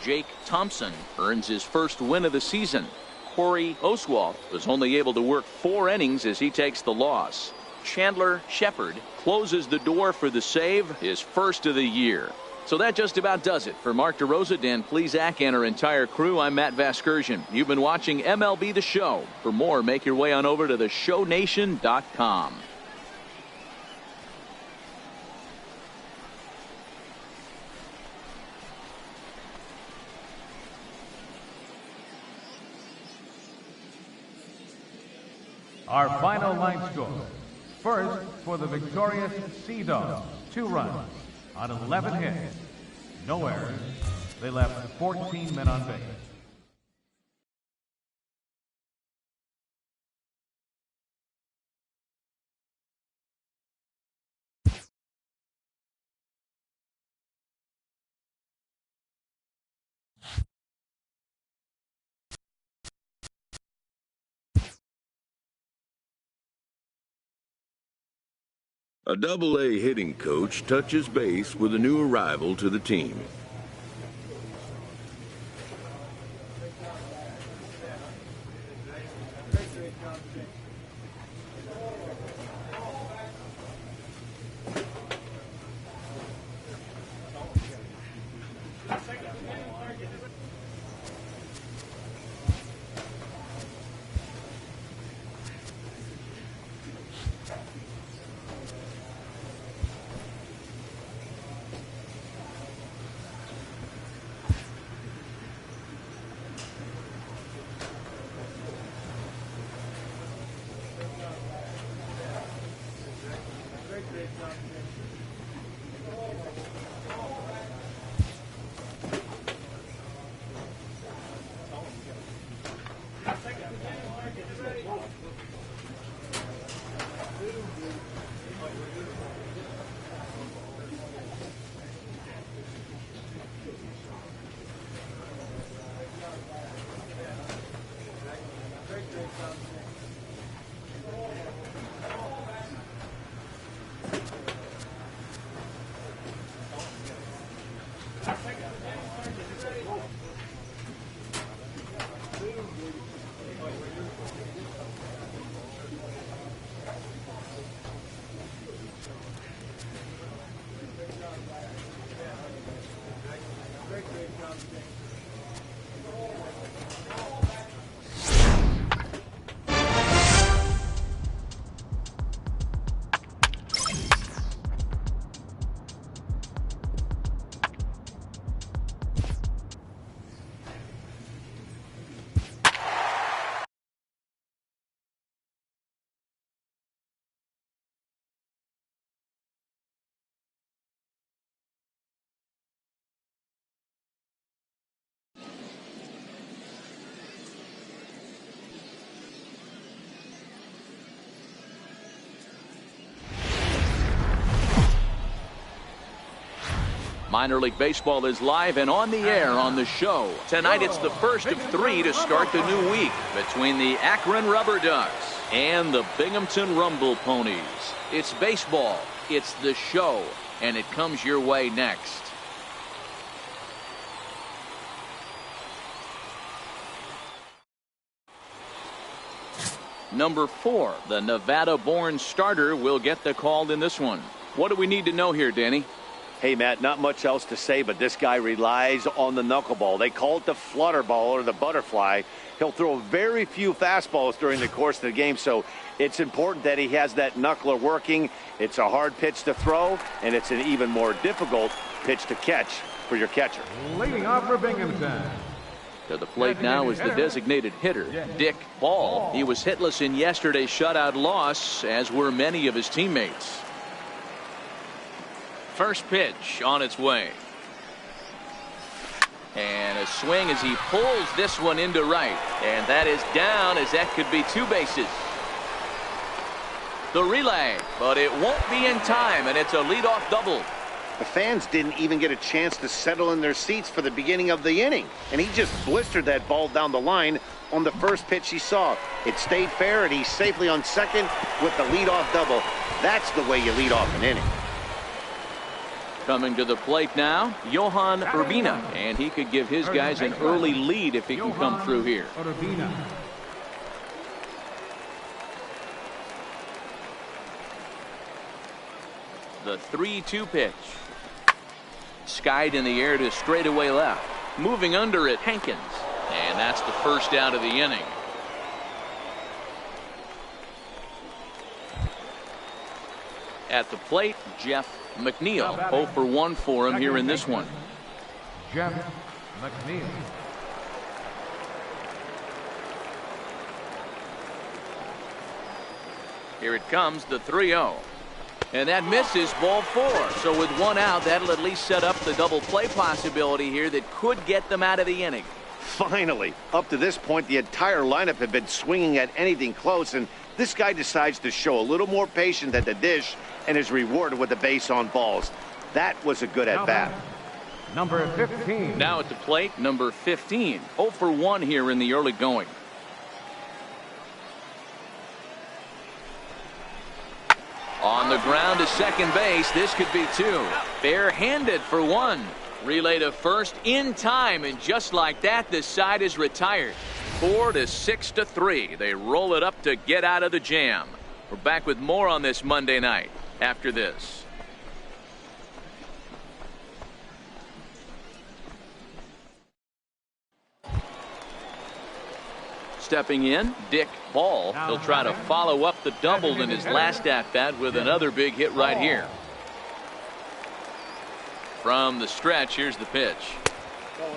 Jake Thompson earns his first win of the season. Corey Oswalt was only able to work 4 innings as he takes the loss. Chandler Shepard closes the door for the save, his first of the year. So that just about does it. For Mark DeRosa, Dan Plesac, and our entire crew, I'm Matt Vasgersian. You've been watching MLB The Show. For more, make your way on over to theshownation.com. Our final line score. First, for the victorious Sea Dogs, 2 runs on 11 hits. No errors. They left 14 men on base. A Double-A hitting coach touches base with a new arrival to the team. Minor League Baseball is live and on the air on the show. Tonight it's the first of 3 to start the new week between the Akron Rubber Ducks and the Binghamton Rumble Ponies. It's baseball, it's the show, and it comes your way next. Number 4, the Nevada-born starter will get the call in this one. What do we need to know here, Danny? Hey, Matt, not much else to say, but this guy relies on the knuckleball. They call it the flutter ball or the butterfly. He'll throw very few fastballs during the course of the game, so it's important that he has that knuckler working. It's a hard pitch to throw, and it's an even more difficult pitch to catch for your catcher. Leading off for Binghamton. To the plate now is the designated hitter, Dick Ball. He was hitless in yesterday's shutout loss, as were many of his teammates. First pitch on its way. And a swing as he pulls this one into right. And that is down, as that could be 2 bases. The relay, but it won't be in time, and it's a leadoff double. The fans didn't even get a chance to settle in their seats for the beginning of the inning. And he just blistered that ball down the line on the first pitch he saw. It stayed fair, and he's safely on second with the leadoff double. That's the way you lead off an inning. Coming to the plate now, Johan Urbina, and he could give his guys an early lead if he can come through here. The 3-2 pitch. Skied in the air to straightaway left. Moving under it, Hankins. And that's the first out of the inning. At the plate, Jeff McNeil. 0 for 1 for him here in this one. Jeff McNeil. Here it comes, the 3-0. And that misses, ball 4. So with 1 out, that'll at least set up the double play possibility here that could get them out of the inning. Finally, up to this point, the entire lineup had been swinging at anything close, and this guy decides to show a little more patience at the dish and is rewarded with a base on balls. That was a good at-bat. Number 15. Now at the plate, number 15. 0 for 1 here in the early going. On the ground to second base, this could be 2. Barehanded for 1. Relay to first in time, and just like that, this side is retired. 4 to 6 to 3. They roll it up to get out of the jam. We're back with more on this Monday night after this. Stepping in, Dick Ball. He'll try to follow up the double in his last at-bat with another big hit right here. From the stretch, here's the pitch.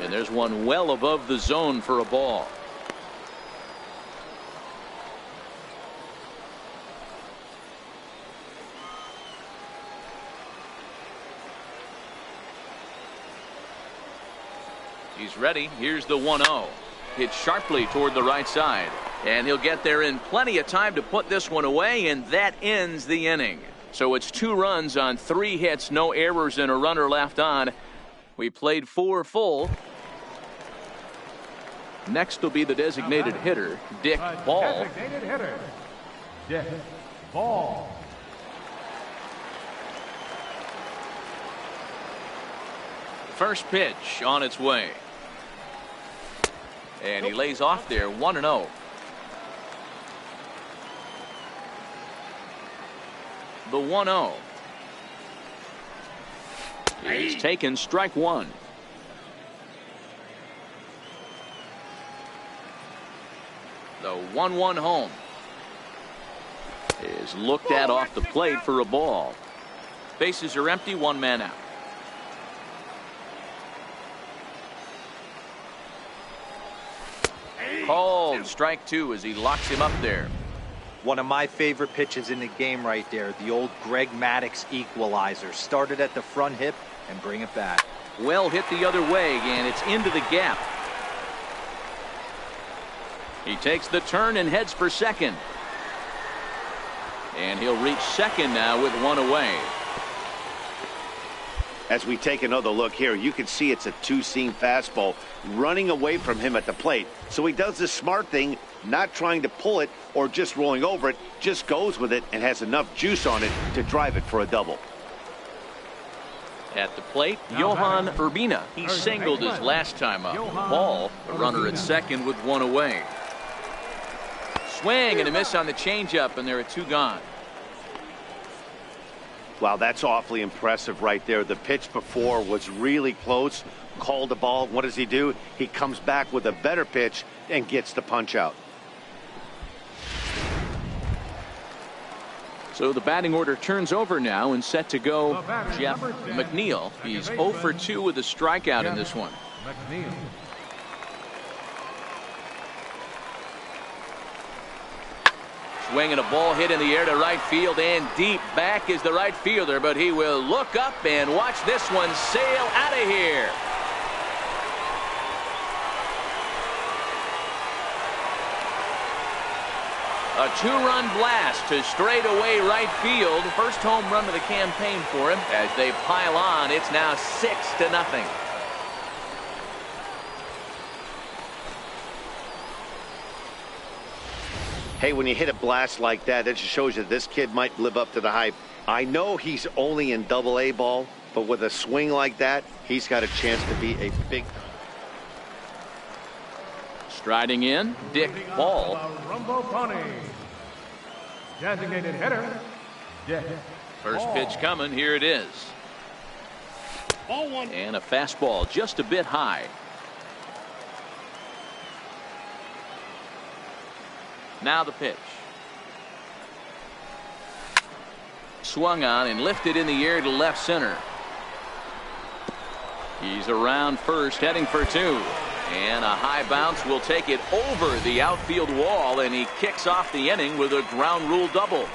And there's one well above the zone for a ball. He's ready. Here's the 1-0. Hit sharply toward the right side. And he'll get there in plenty of time to put this one away, and that ends the inning. So it's 2 runs on 3 hits, no errors, and a runner left on. We played 4 full. Next will be the designated hitter, Dick Ball. Designated hitter, Dick Ball. First pitch on its way. And he lays off there, 1-0. The 1-0 is taken, strike 1. The 1-1 home is looked at off the plate for a ball. Bases are empty, 1 man out. Called strike 2 as he locks him up there. One of my favorite pitches in the game right there, the old Greg Maddux equalizer. Started at the front hip and bring it back. Well hit the other way, and it's into the gap. He takes the turn and heads for second. And he'll reach second now with 1 away. As we take another look here, you can see it's a 2-seam fastball running away from him at the plate. So he does the smart thing, not trying to pull it or just rolling over it, just goes with it and has enough juice on it to drive it for a double. At the plate, Johan Urbina. He singled his last time up. Ball, the runner at second with 1 away. Swing and a miss on the changeup, and there are 2 gone. Wow, that's awfully impressive right there. The pitch before was really close. Called the ball. What does he do? He comes back with a better pitch and gets the punch out. So the batting order turns over now and set to go Jeff McNeil. He's 0 for 2 with a strikeout in this one. McNeil. Swinging a ball hit in the air to right field and deep. Back is the right fielder, but he will look up and watch this one sail out of here. A 2-run blast to straightaway right field. First home run of the campaign for him. As they pile on, it's now 6-0. Hey, when you hit a blast like that, that just shows you this kid might live up to the hype. I know he's only in Double-A ball, but with a swing like that, he's got a chance to be a big time. Striding in, Dick Ball. Rumble Pony. Designated hitter, Dick. First pitch coming, here it is. Ball one. And a fastball just a bit high. Now the pitch. Swung on and lifted in the air to left center. He's around first, heading for 2. And a high bounce will take it over the outfield wall, and he kicks off the inning with a ground rule double.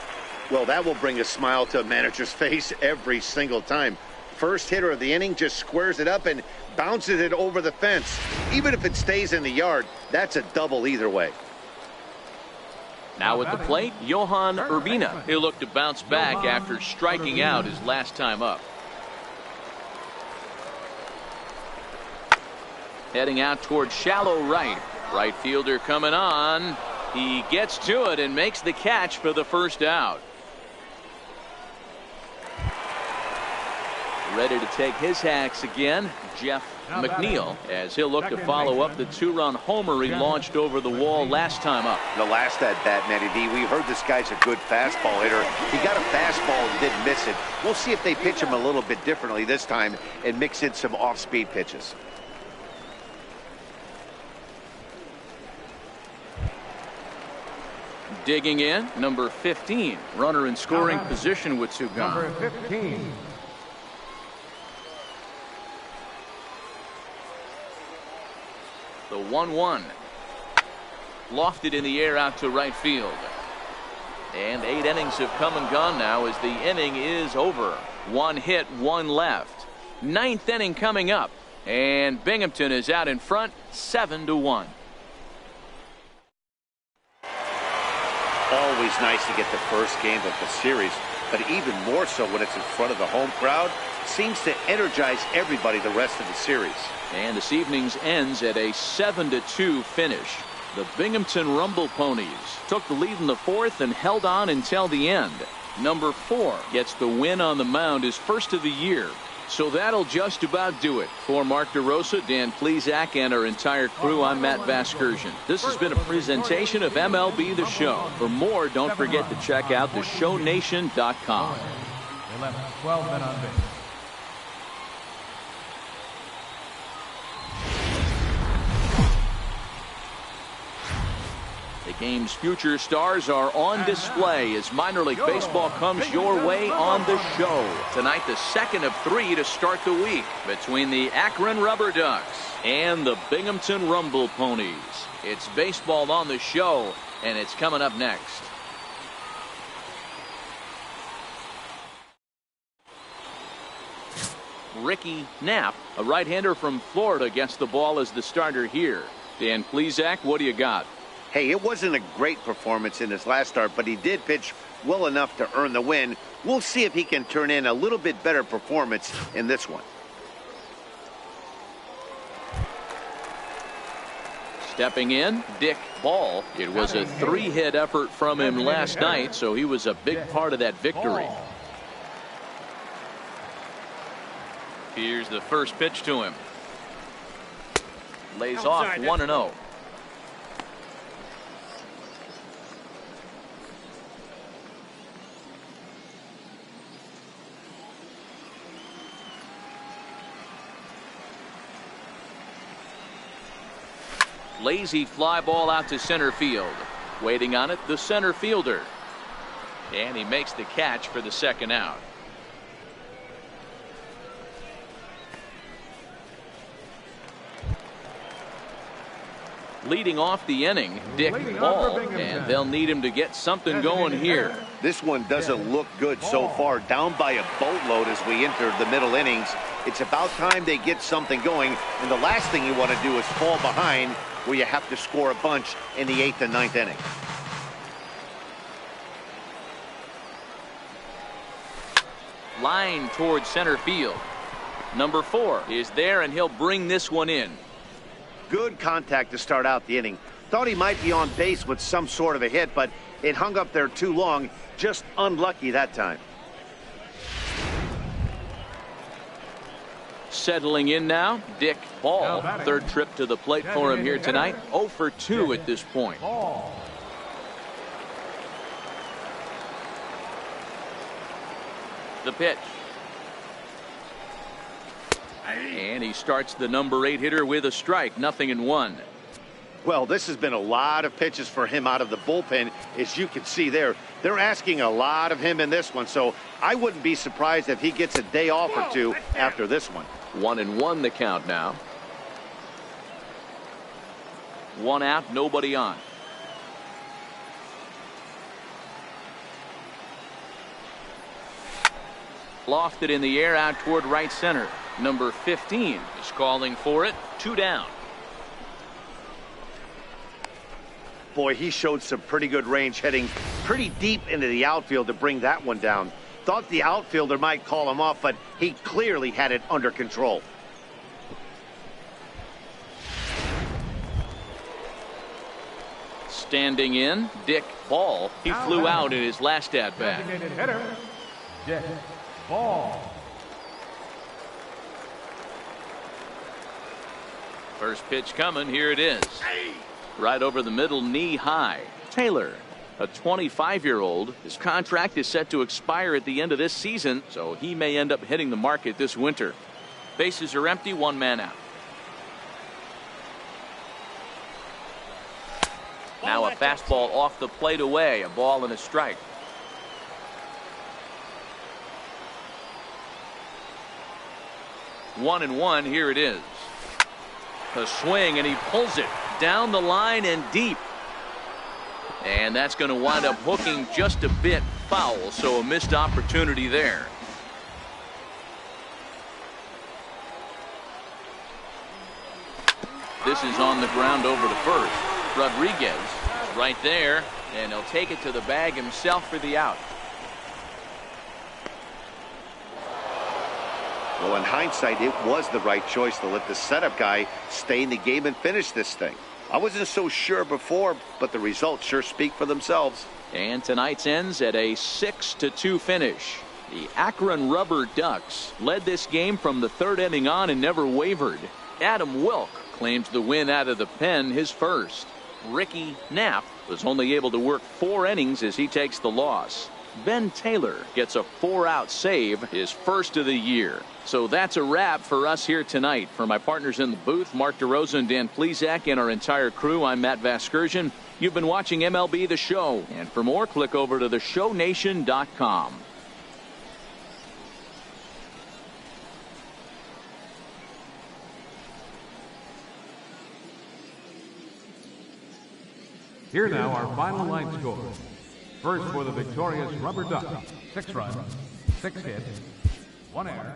Well, that will bring a smile to a manager's face every single time. First hitter of the inning just squares it up and bounces it over the fence. Even if it stays in the yard, that's a double either way. Now at the plate, Johan Urbina. He'll look to bounce back after striking out his last time up. Heading out towards shallow right. Right fielder coming on. He gets to it and makes the catch for the first out. Ready to take his hacks again, Jeff McNeil, as he'll look to follow up the 2-run homer he launched over the wall last time up. The last at bat, Matty D, we heard this guy's a good fastball hitter. He got a fastball and didn't miss it. We'll see if they pitch him a little bit differently this time and mix in some off-speed pitches. Digging in, number 15, runner in scoring position with 2 gone. Number 15. The 1-1. Lofted in the air out to right field. And 8 innings have come and gone now as the inning is over. 1 hit, 1 left. 9th inning coming up. And Binghamton is out in front, 7-1. Always nice to get the first game of the series, but even more so when it's in front of the home crowd. Seems to energize everybody the rest of the series. And this evening's ends at a 7-2 finish. The Binghamton Rumble Ponies took the lead in the 4th and held on until the end. Number 4 gets the win on the mound, his first of the year. So that'll just about do it. For Mark DeRosa, Dan Plesac, and our entire crew, I'm Matt Vasgersian. This has been a presentation of MLB The Show. For more, don't forget to check out theshownation.com. They left 12 men on base. The game's future stars are on display as minor league baseball comes your way on the show. Tonight, the second of 3 to start the week between the Akron Rubber Ducks and the Binghamton Rumble Ponies. It's baseball on the show, and it's coming up next. Ricky Knapp, a right-hander from Florida, gets the ball as the starter here. Dan Plesac, what do you got? Hey, it wasn't a great performance in his last start, but he did pitch well enough to earn the win. We'll see if he can turn in a little bit better performance in this one. Stepping in, Dick Ball. It was a 3-hit effort from him last night, so he was a big part of that victory. Here's the first pitch to him. Lays off 1-0. Lazy fly ball out to center field. Waiting on it, the center fielder. And he makes the catch for the second out. Leading off the inning, Dick Ball, and they'll need him to get something going here. This one doesn't look good so far. Down by a boatload as we enter the middle innings. It's about time they get something going, and the last thing you want to do is fall behind where you have to score a bunch in the 8th and 9th inning. Line towards center field. Number 4 is there, and he'll bring this one in. Good contact to start out the inning. Thought he might be on base with some sort of a hit, but it hung up there too long. Just unlucky that time. Settling in now, Dick Ball. Third trip to the plate for him here tonight. 0 for 2 at this point. The pitch. And he starts the number 8 hitter with a strike. 0-1. Well, this has been a lot of pitches for him out of the bullpen. As you can see there, they're asking a lot of him in this one. So I wouldn't be surprised if he gets a day off or two after this one. 1-1 the count now. 1 out, nobody on. Lofted in the air out toward right center. Number 15 is calling for it. 2 down. Boy, he showed some pretty good range, heading pretty deep into the outfield to bring that one down. Thought the outfielder might call him off, but he clearly had it under control. Standing in, Dick Ball. He flew out in his last at-bat. Dick Ball. First pitch coming. Here it is. Right over the middle, knee high. Taylor, a 25-year-old. His contract is set to expire at the end of this season, so he may end up hitting the market this winter. Bases are empty, 1 man out. Now a fastball off the plate away. A ball and a strike. One and one. Here it is. A swing, and he pulls it down the line and deep. And that's going to wind up hooking just a bit foul, so a missed opportunity there. This is on the ground over to first. Rodriguez is right there, and he'll take it to the bag himself for the out. Well, in hindsight, it was the right choice to let the setup guy stay in the game and finish this thing. I wasn't so sure before, but the results sure speak for themselves. And tonight's ends at a 6-2 finish. The Akron Rubber Ducks led this game from the 3rd inning on and never wavered. Adam Wilk claims the win out of the pen, his first. Ricky Knapp was only able to work 4 innings as he takes the loss. Ben Taylor gets a 4-out save, his first of the year. So that's a wrap for us here tonight. For my partners in the booth, Mark DeRosa and Dan Plezak, and our entire crew, I'm Matt Vasgersian. You've been watching MLB The Show. And for more, click over to theshownation.com. Here now our final line score. First for the victorious Rubber Ducks, 6 runs, 6 hits, 1 error.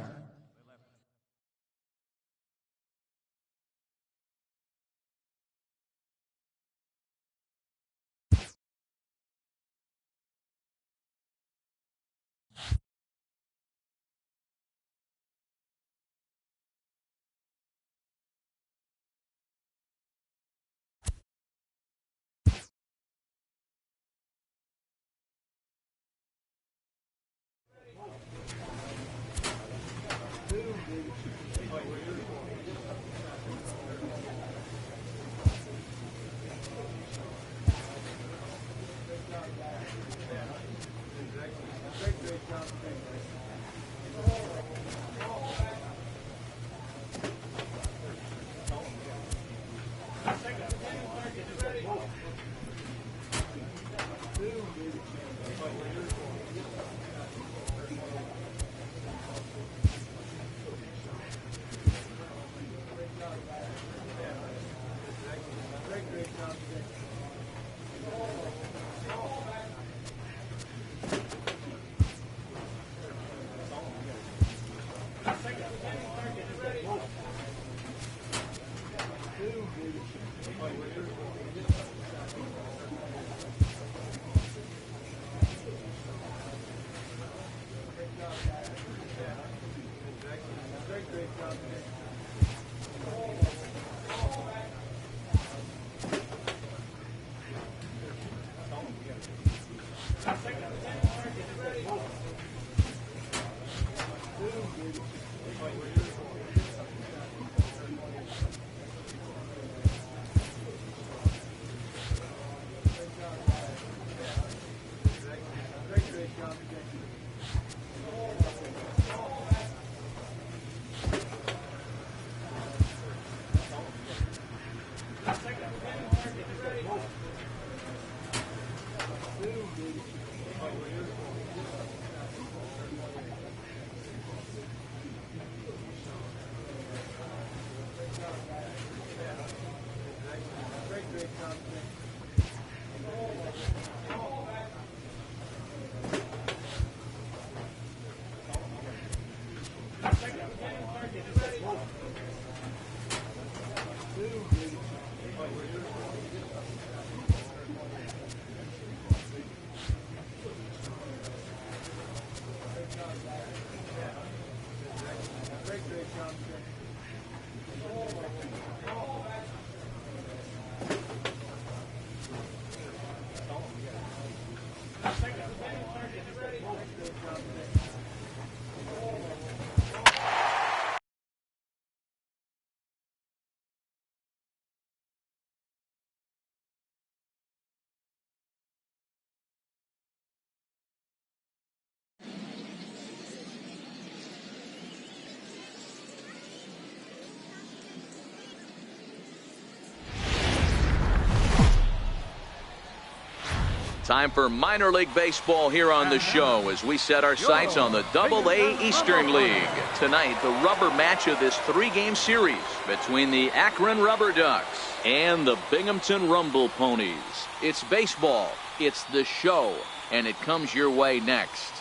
Time for minor league baseball here on the show as we set our sights on the Double-A Eastern League. Tonight, the rubber match of this three-game series between the Akron Rubber Ducks and the Binghamton Rumble Ponies. It's baseball, it's the show, and it comes your way next.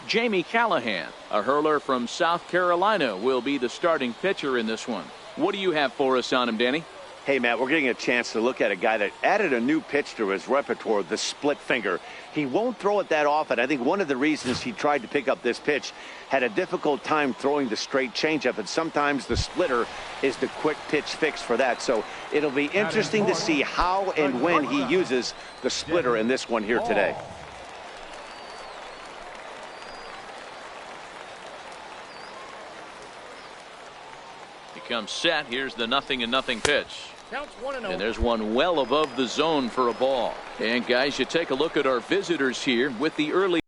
Jamie Callahan, a hurler from South Carolina, will be the starting pitcher in this one. What do you have for us on him, Danny? Hey, Matt, we're getting a chance to look at a guy that added a new pitch to his repertoire, the split finger. He won't throw it that often. I think one of the reasons he tried to pick up this pitch, had a difficult time throwing the straight changeup, and sometimes the splitter is the quick pitch fix for that. So it'll be interesting to see how and when he uses the splitter in this one here today. Comes set. Here's the 0-0 pitch. And there's one well above the zone for a ball. And guys, you take a look at our visitors here with the early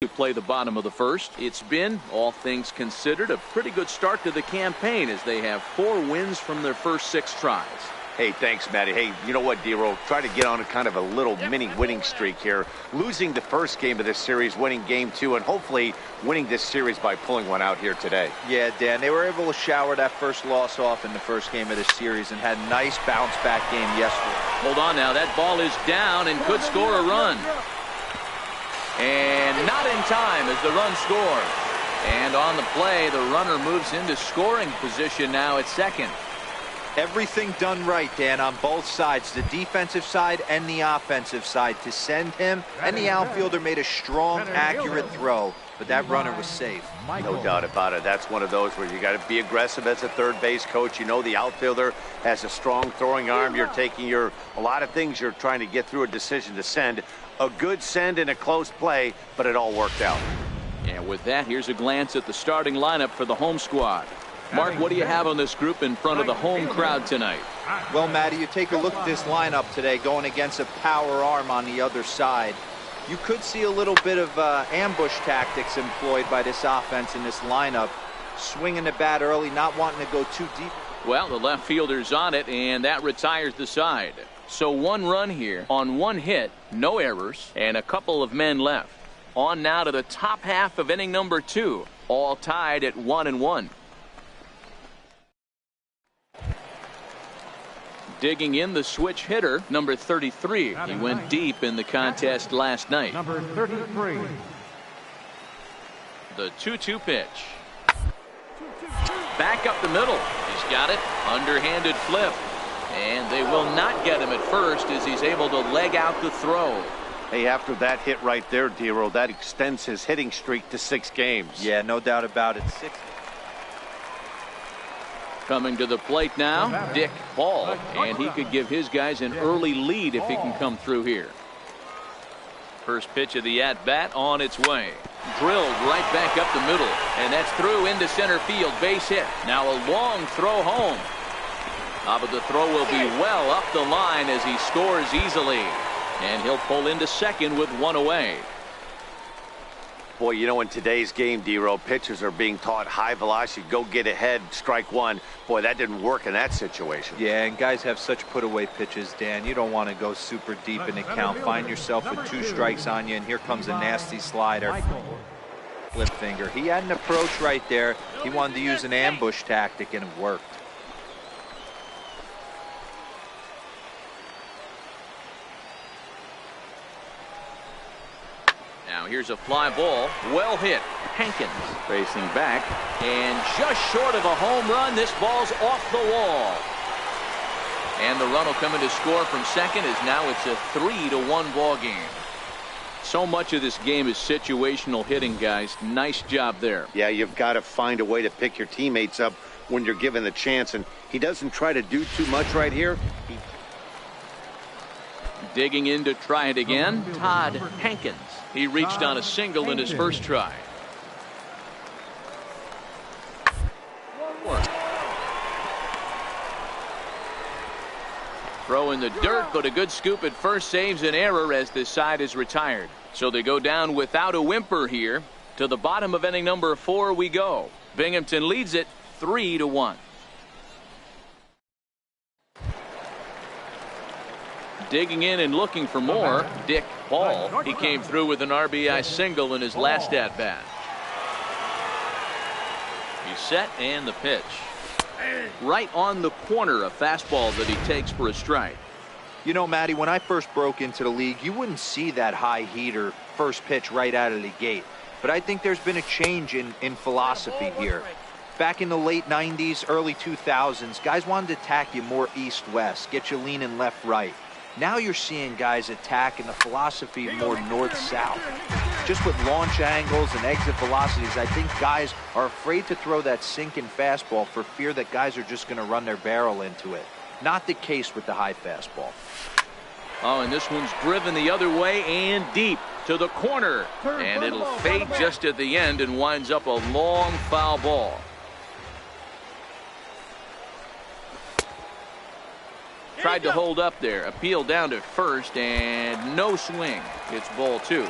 to play the bottom of the first. It's been, all things considered, a pretty good start to the campaign as they have 4 wins from their first 6 tries. Hey, thanks, Matty. Hey, you know what, D-Roll? Try to get on a kind of a little mini winning streak here. Losing the first game of this series, winning game 2, and hopefully winning this series by pulling one out here today. Yeah, Dan, they were able to shower that first loss off in the first game of this series and had a nice bounce-back game yesterday. Hold on now. That ball is down and could score a run. And not in time as the run scores. And on the play, the runner moves into scoring position now at second. Everything done right, Dan, on both sides, the defensive side and the offensive side, to send him, and the outfielder made a strong, accurate throw, but that runner was safe. No doubt about it. That's one of those where you got to be aggressive as a third base coach. You know the outfielder has a strong throwing arm. You're taking a lot of things you're trying to get through a decision to send. A good send in a close play, but it all worked out. And with that, here's a glance at the starting lineup for the home squad. Mark, what do you have on this group in front of the home crowd tonight? Well, Matty, you take a look at this lineup today going against a power arm on the other side. You could see a little bit of ambush tactics employed by this offense in this lineup. Swinging the bat early, not wanting to go too deep. Well, the left fielder's on it, and that retires the side. So 1 run here on 1 hit, no errors, and a couple of men left. On now to the top half of inning number 2, all tied at 1-1. Digging in the switch hitter, number 33. He went deep in the contest last night. Number 33. The 2-2 pitch. Back up the middle. He's got it. Underhanded flip. And they will not get him at first as he's able to leg out the throw. Hey, after that hit right there, Dero, that extends his hitting streak to 6 games. Yeah, no doubt about it. 6. Coming to the plate now, Dick Hall, and he could give his guys an early lead if he can come through here. First pitch of the at-bat on its way. Drilled right back up the middle, and that's through into center field, base hit. Now a long throw home. But the throw will be well up the line as he scores easily, and he'll pull into second with 1 away. Boy, you know, in today's game, Dero, pitchers are being taught high velocity, go get ahead, strike 1. Boy, that didn't work in that situation. Yeah, and guys have such put-away pitches, Dan. You don't want to go super deep in the count. Find yourself with 2 strikes on you, and here comes a nasty slider. Flip finger. He had an approach right there. He wanted to use an ambush tactic, and it worked. Now here's a fly ball, well hit. Hankins racing back, and just short of a home run. This ball's off the wall. And the run will come in to score from second as now it's a 3-1 ball game. So much of this game is situational hitting, guys. Nice job there. Yeah, you've got to find a way to pick your teammates up when you're given the chance, and he doesn't try to do too much right here. Digging in to try it again, Todd Hankins. He reached on a single in his first try. Throw in the dirt, but a good scoop at first saves an error as this side is retired. So they go down without a whimper here. To the bottom of inning number 4 we go. Binghamton leads it 3-1. Digging in and looking for more, Dick Hall. He came through with an RBI single in his last at-bat. He's set, and the pitch. Right on the corner, a fastball that he takes for a strike. You know, Matty, when I first broke into the league, you wouldn't see that high heater first pitch right out of the gate. But I think there's been a change in philosophy here. Back in the late 90s, early 2000s, guys wanted to attack you more east-west, get you leaning left-right. Now you're seeing guys attack in the philosophy more north-south. Just with launch angles and exit velocities, I think guys are afraid to throw that sinking fastball for fear that guys are just going to run their barrel into it. Not the case with the high fastball. Oh, and this one's driven the other way and deep to the corner. And it'll fade just at the end and winds up a long foul ball. Tried to hold up there. Appeal down to first, and no swing. It's ball 2.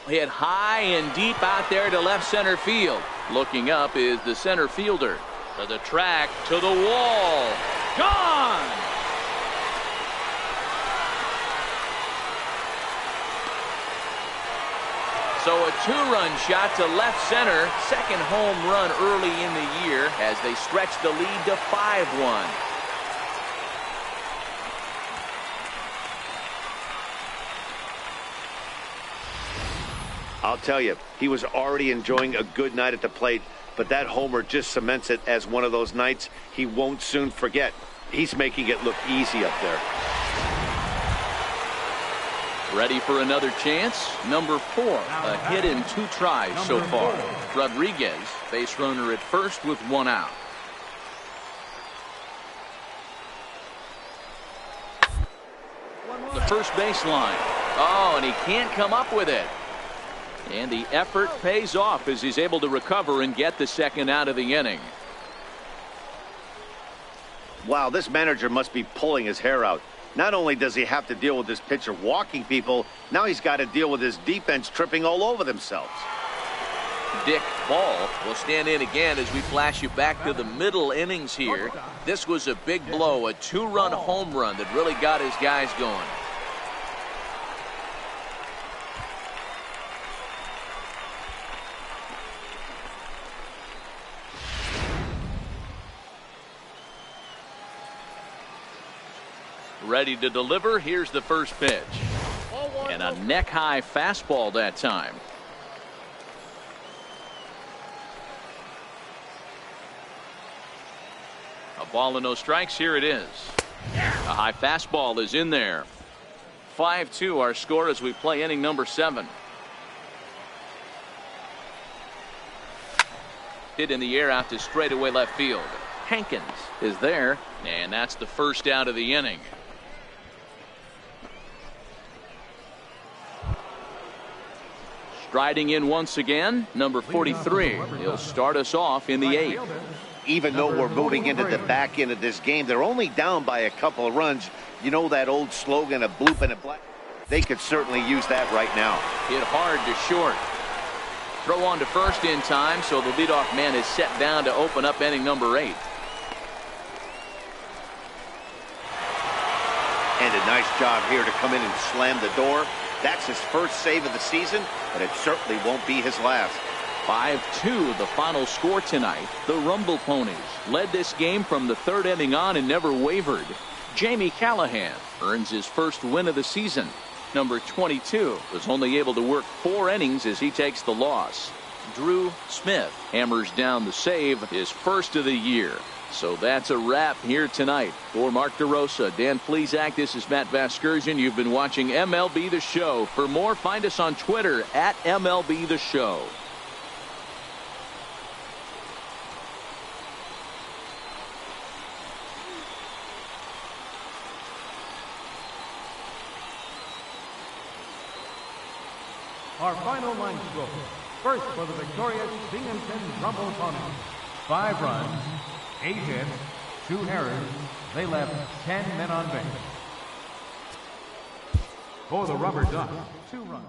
Hit high and deep out there to left center field. Looking up is the center fielder. To the track, to the wall. Gone! So a 2-run shot to left center. Second home run early in the year as they stretch the lead to 5-1. I'll tell you, he was already enjoying a good night at the plate, but that homer just cements it as one of those nights he won't soon forget. He's making it look easy up there. Ready for another chance? Number 4, a hit in 2 tries so far. Rodriguez, base runner at first with 1 out. The first baseline. Oh, and he can't come up with it. And the effort pays off as he's able to recover and get the second out of the inning. Wow, this manager must be pulling his hair out. Not only does he have to deal with this pitcher walking people, now he's got to deal with his defense tripping all over themselves. Dick Ball will stand in again as we flash you back to the middle innings here. This was a big blow, a 2-run home run that really got his guys going. Ready to deliver. Here's the first pitch. And a neck-high fastball that time. A ball and no strikes. Here it is. A high fastball is in there. 5-2 our score as we play inning number 7. Hit in the air out to straightaway left field. Hankins is there, and that's the first out of the inning. Striding in once again, number 43. He'll start us off in the 8th. Even though we're moving into the back end of this game, they're only down by a couple of runs. You know that old slogan, a bloop and a black? They could certainly use that right now. Hit hard to short. Throw on to first in time, so the leadoff man is set down to open up inning number 8. And a nice job here to come in and slam the door. That's his first save of the season, but it certainly won't be his last. 5-2 the final score tonight. The Rumble Ponies led this game from the 3rd inning on and never wavered. Jamie Callahan earns his first win of the season. Number 22 was only able to work 4 innings as he takes the loss. Drew Smith hammers down the save, his first of the year. So that's a wrap here tonight. For Mark DeRosa, Dan Plesac, this is Matt Vasgersian. You've been watching MLB The Show. For more, find us on Twitter at MLB The Show. Our final line score. First for the victorious Binghamton Rumble Ponies. 5 runs, 8 hits, 2 errors. They left 10 men on base. For the Rubber Ducks, 2 runs.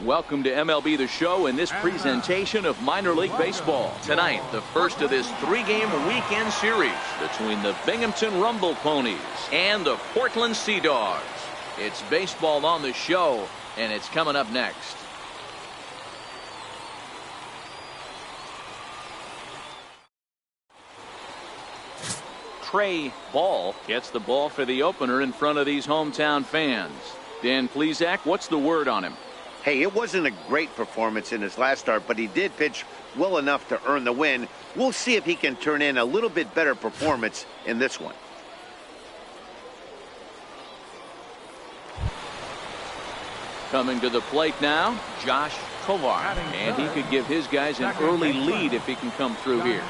Welcome to MLB The Show and this presentation of minor league baseball. Tonight, the first of this 3-game weekend series between the Binghamton Rumble Ponies and the Portland Sea Dogs. It's baseball on the show, and it's coming up next. Trey Ball gets the ball for the opener in front of these hometown fans. Dan Plesac, what's the word on him? Hey, it wasn't a great performance in his last start, but he did pitch well enough to earn the win. We'll see if he can turn in a little bit better performance in this one. Coming to the plate now, Josh Tovar, and he could give his guys an early lead if he can come through here.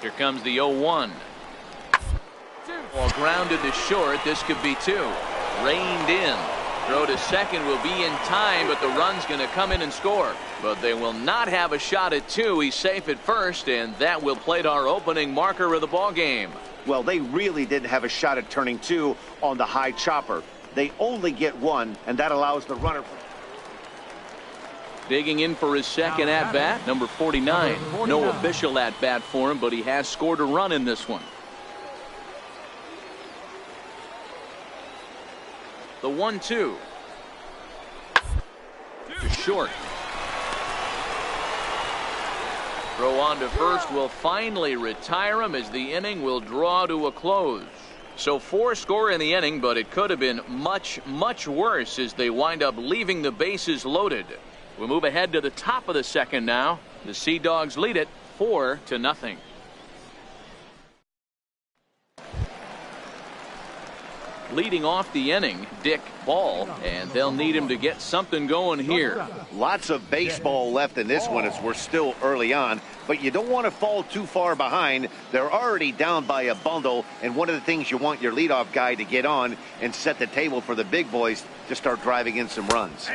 Here comes the 0-1. Well, grounded to short. This could be two. Reined in. Throw to second will be in time, but the run's going to come in and score. But they will not have a shot at two. He's safe at first, and that will plate our opening marker of the ball game. Well, they really didn't have a shot at turning two on the high chopper. They only get one, and that allows the runner. Digging in for his second at-bat, number 49. No official at-bat for him, but he has scored a run in this one. The 1-2. To short. Throw on to first will finally retire him as the inning will draw to a close. So 4 score in the inning, but it could have been much, much worse as they wind up leaving the bases loaded. We'll move ahead to the top of the second now. The Sea Dogs lead it 4-0. Leading off the inning, Dick Ball, and they'll need him to get something going here. Lots of baseball left in this one as we're still early on, but you don't want to fall too far behind. They're already down by a bundle, and one of the things you want your leadoff guy to get on and set the table for the big boys to start driving in some runs.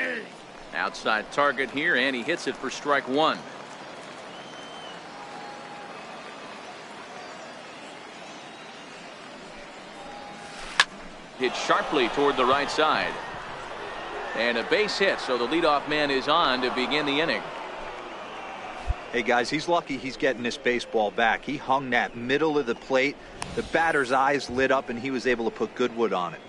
Outside target here, and he hits it for strike one. Hit sharply toward the right side. And a base hit, so the leadoff man is on to begin the inning. Hey guys, he's lucky he's getting this baseball back. He hung that middle of the plate. The batter's eyes lit up and he was able to put good wood on it.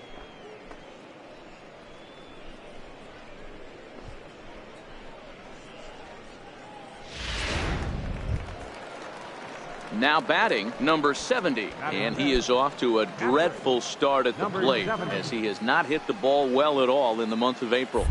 Now batting, number 70, and he is off to a dreadful start at the plate as he has not hit the ball well at all in the month of April.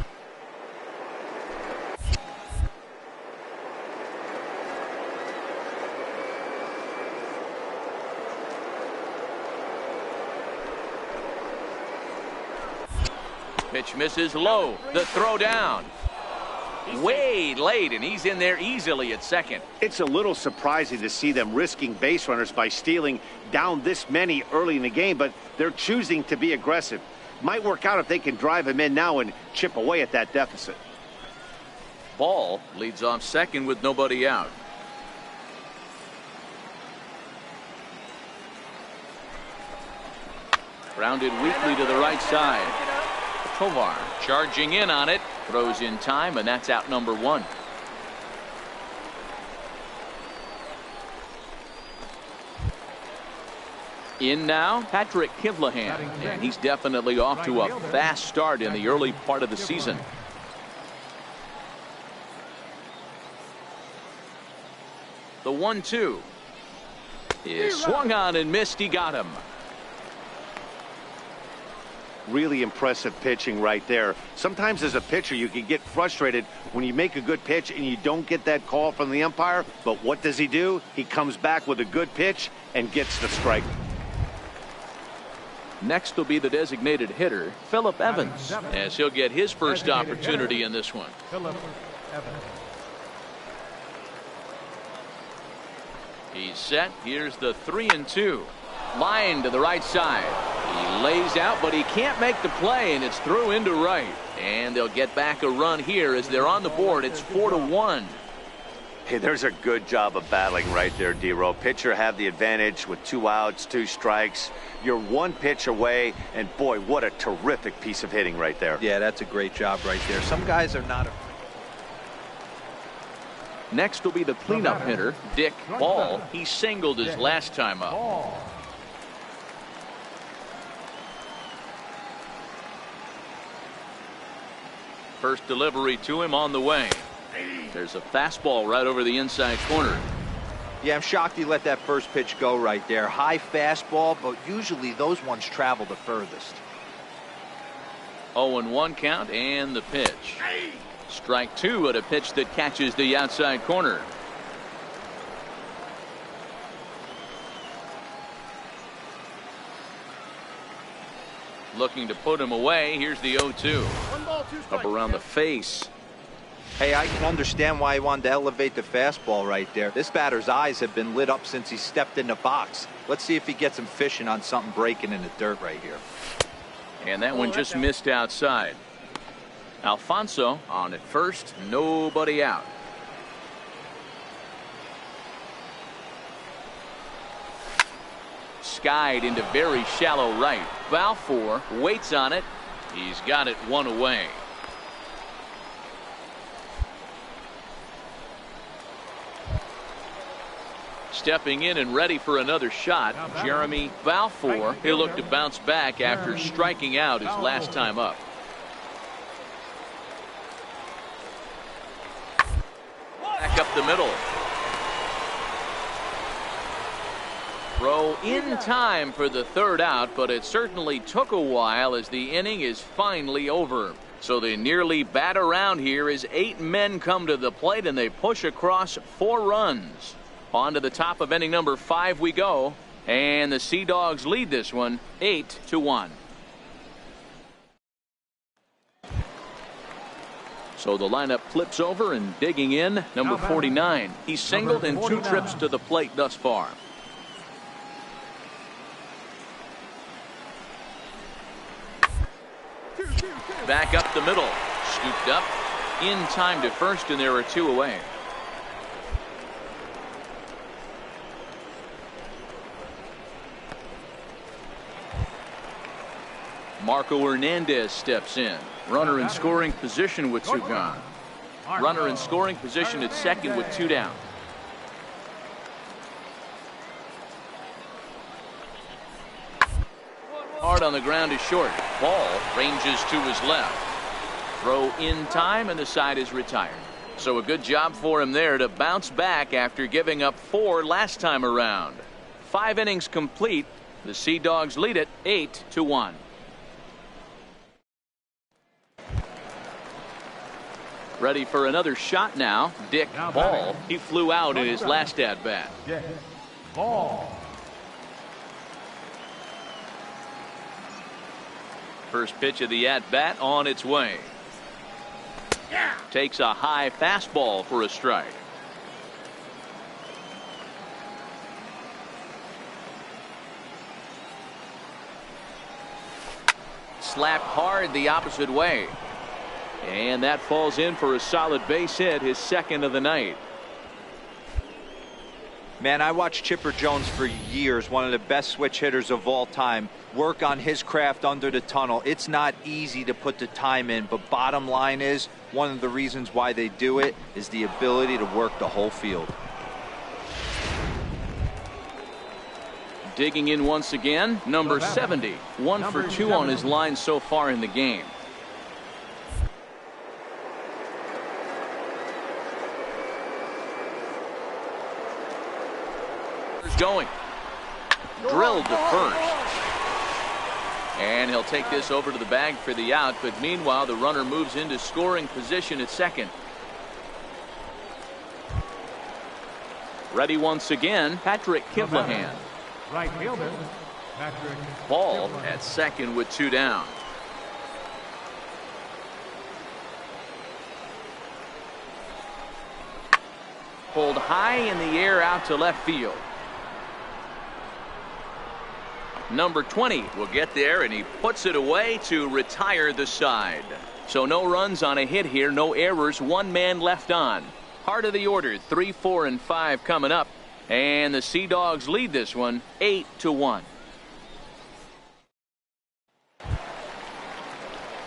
Pitch misses low. The throw down. Way late, and he's in there easily at second. It's a little surprising to see them risking base runners by stealing down this many early in the game, but they're choosing to be aggressive. Might work out if they can drive him in now and chip away at that deficit. Ball leads off second with nobody out. Grounded weakly to the right side. Tovar charging in on it, throws in time, and that's out number 1. In now, Patrick Kivlahan, and he's definitely off to a fast start in the early part of the season. The 1-2 is swung on and missed. He got him. Really impressive pitching right there. Sometimes as a pitcher you can get frustrated when you make a good pitch and you don't get that call from the umpire, but what does he do? He comes back with a good pitch and gets the strike. Next will be the designated hitter, Phillip Evans, as he'll get his first opportunity in this one. He's set. Here's the 3-2. Line to the right side. He lays out, but he can't make the play, and it's through into right. And they'll get back a run here as they're on the board. It's 4-1. Hey, there's a good job of battling right there, D-Row. Pitcher have the advantage with 2 outs, 2 strikes. You're 1 pitch away, and boy, what a terrific piece of hitting right there. Yeah, that's a great job right there. Some guys are not. Next will be the cleanup hitter, Dick Ball. He singled his last time up. First delivery to him on the way. There's a fastball right over the inside corner. Yeah, I'm shocked he let that first pitch go right there. High fastball, but usually those ones travel the furthest. 0-1 count and the pitch. Strike two at a pitch that catches the outside corner. Looking to put him away. Here's the 0-2. Up around the face. Hey, I can understand why he wanted to elevate the fastball right there. This batter's eyes have been lit up since he stepped in the box. Let's see if he gets him fishing on something breaking in the dirt right here. And that one just missed outside. Alfonso on at first, nobody out. Skied into very shallow right. Balfour waits on it. He's got it one away. Stepping in and ready for another shot, Jeremy Balfour. He'll look to bounce back after striking out his last time up. Back up the middle. Throw in time for the third out, but it certainly took a while as the inning is finally over. So they nearly bat around here as 8 men come to the plate and they push across 4 runs. On to the top of inning number 5 we go, and the Sea Dogs lead this one 8-1. So the lineup flips over, and digging in, number 49. He's singled in 2 trips to the plate thus far. Back up the middle, scooped up in time to first, and there are 2 away. Marco Hernandez steps in. Runner in scoring position with 2 gone. Runner in scoring position at second with 2 down. Hard on the ground is short. Ball ranges to his left. Throw in time, and the side is retired. So a good job for him there to bounce back after giving up 4 last time around. 5 innings complete. The Sea Dogs lead it 8-1. Ready for another shot now. Dick Ball. He flew out in his last at bat. Dick Ball. First pitch of the at bat on its way. Takes a high fastball for a strike. Slapped hard the opposite way. And that falls in for a solid base hit, his second of the night. Man, I watched Chipper Jones for years, one of the best switch hitters of all time, work on his craft under the tunnel. It's not easy to put the time in, but bottom line is, one of the reasons why they do it is the ability to work the whole field. Digging in once again, number 70. 1 for 2 on his line so far in the game. Going. Drilled to first. And he'll take this over to the bag for the out, but meanwhile the runner moves into scoring position at second. Ready once again, Patrick Kivlahan. Right fielder, Patrick Ball at second with 2 down. Pulled high in the air out to left field. Number 20 will get there, and he puts it away to retire the side. So no runs on a hit here, no errors, 1 man left on. Heart of the order, 3, 4, and 5 coming up. And the Sea Dogs lead this one 8-1.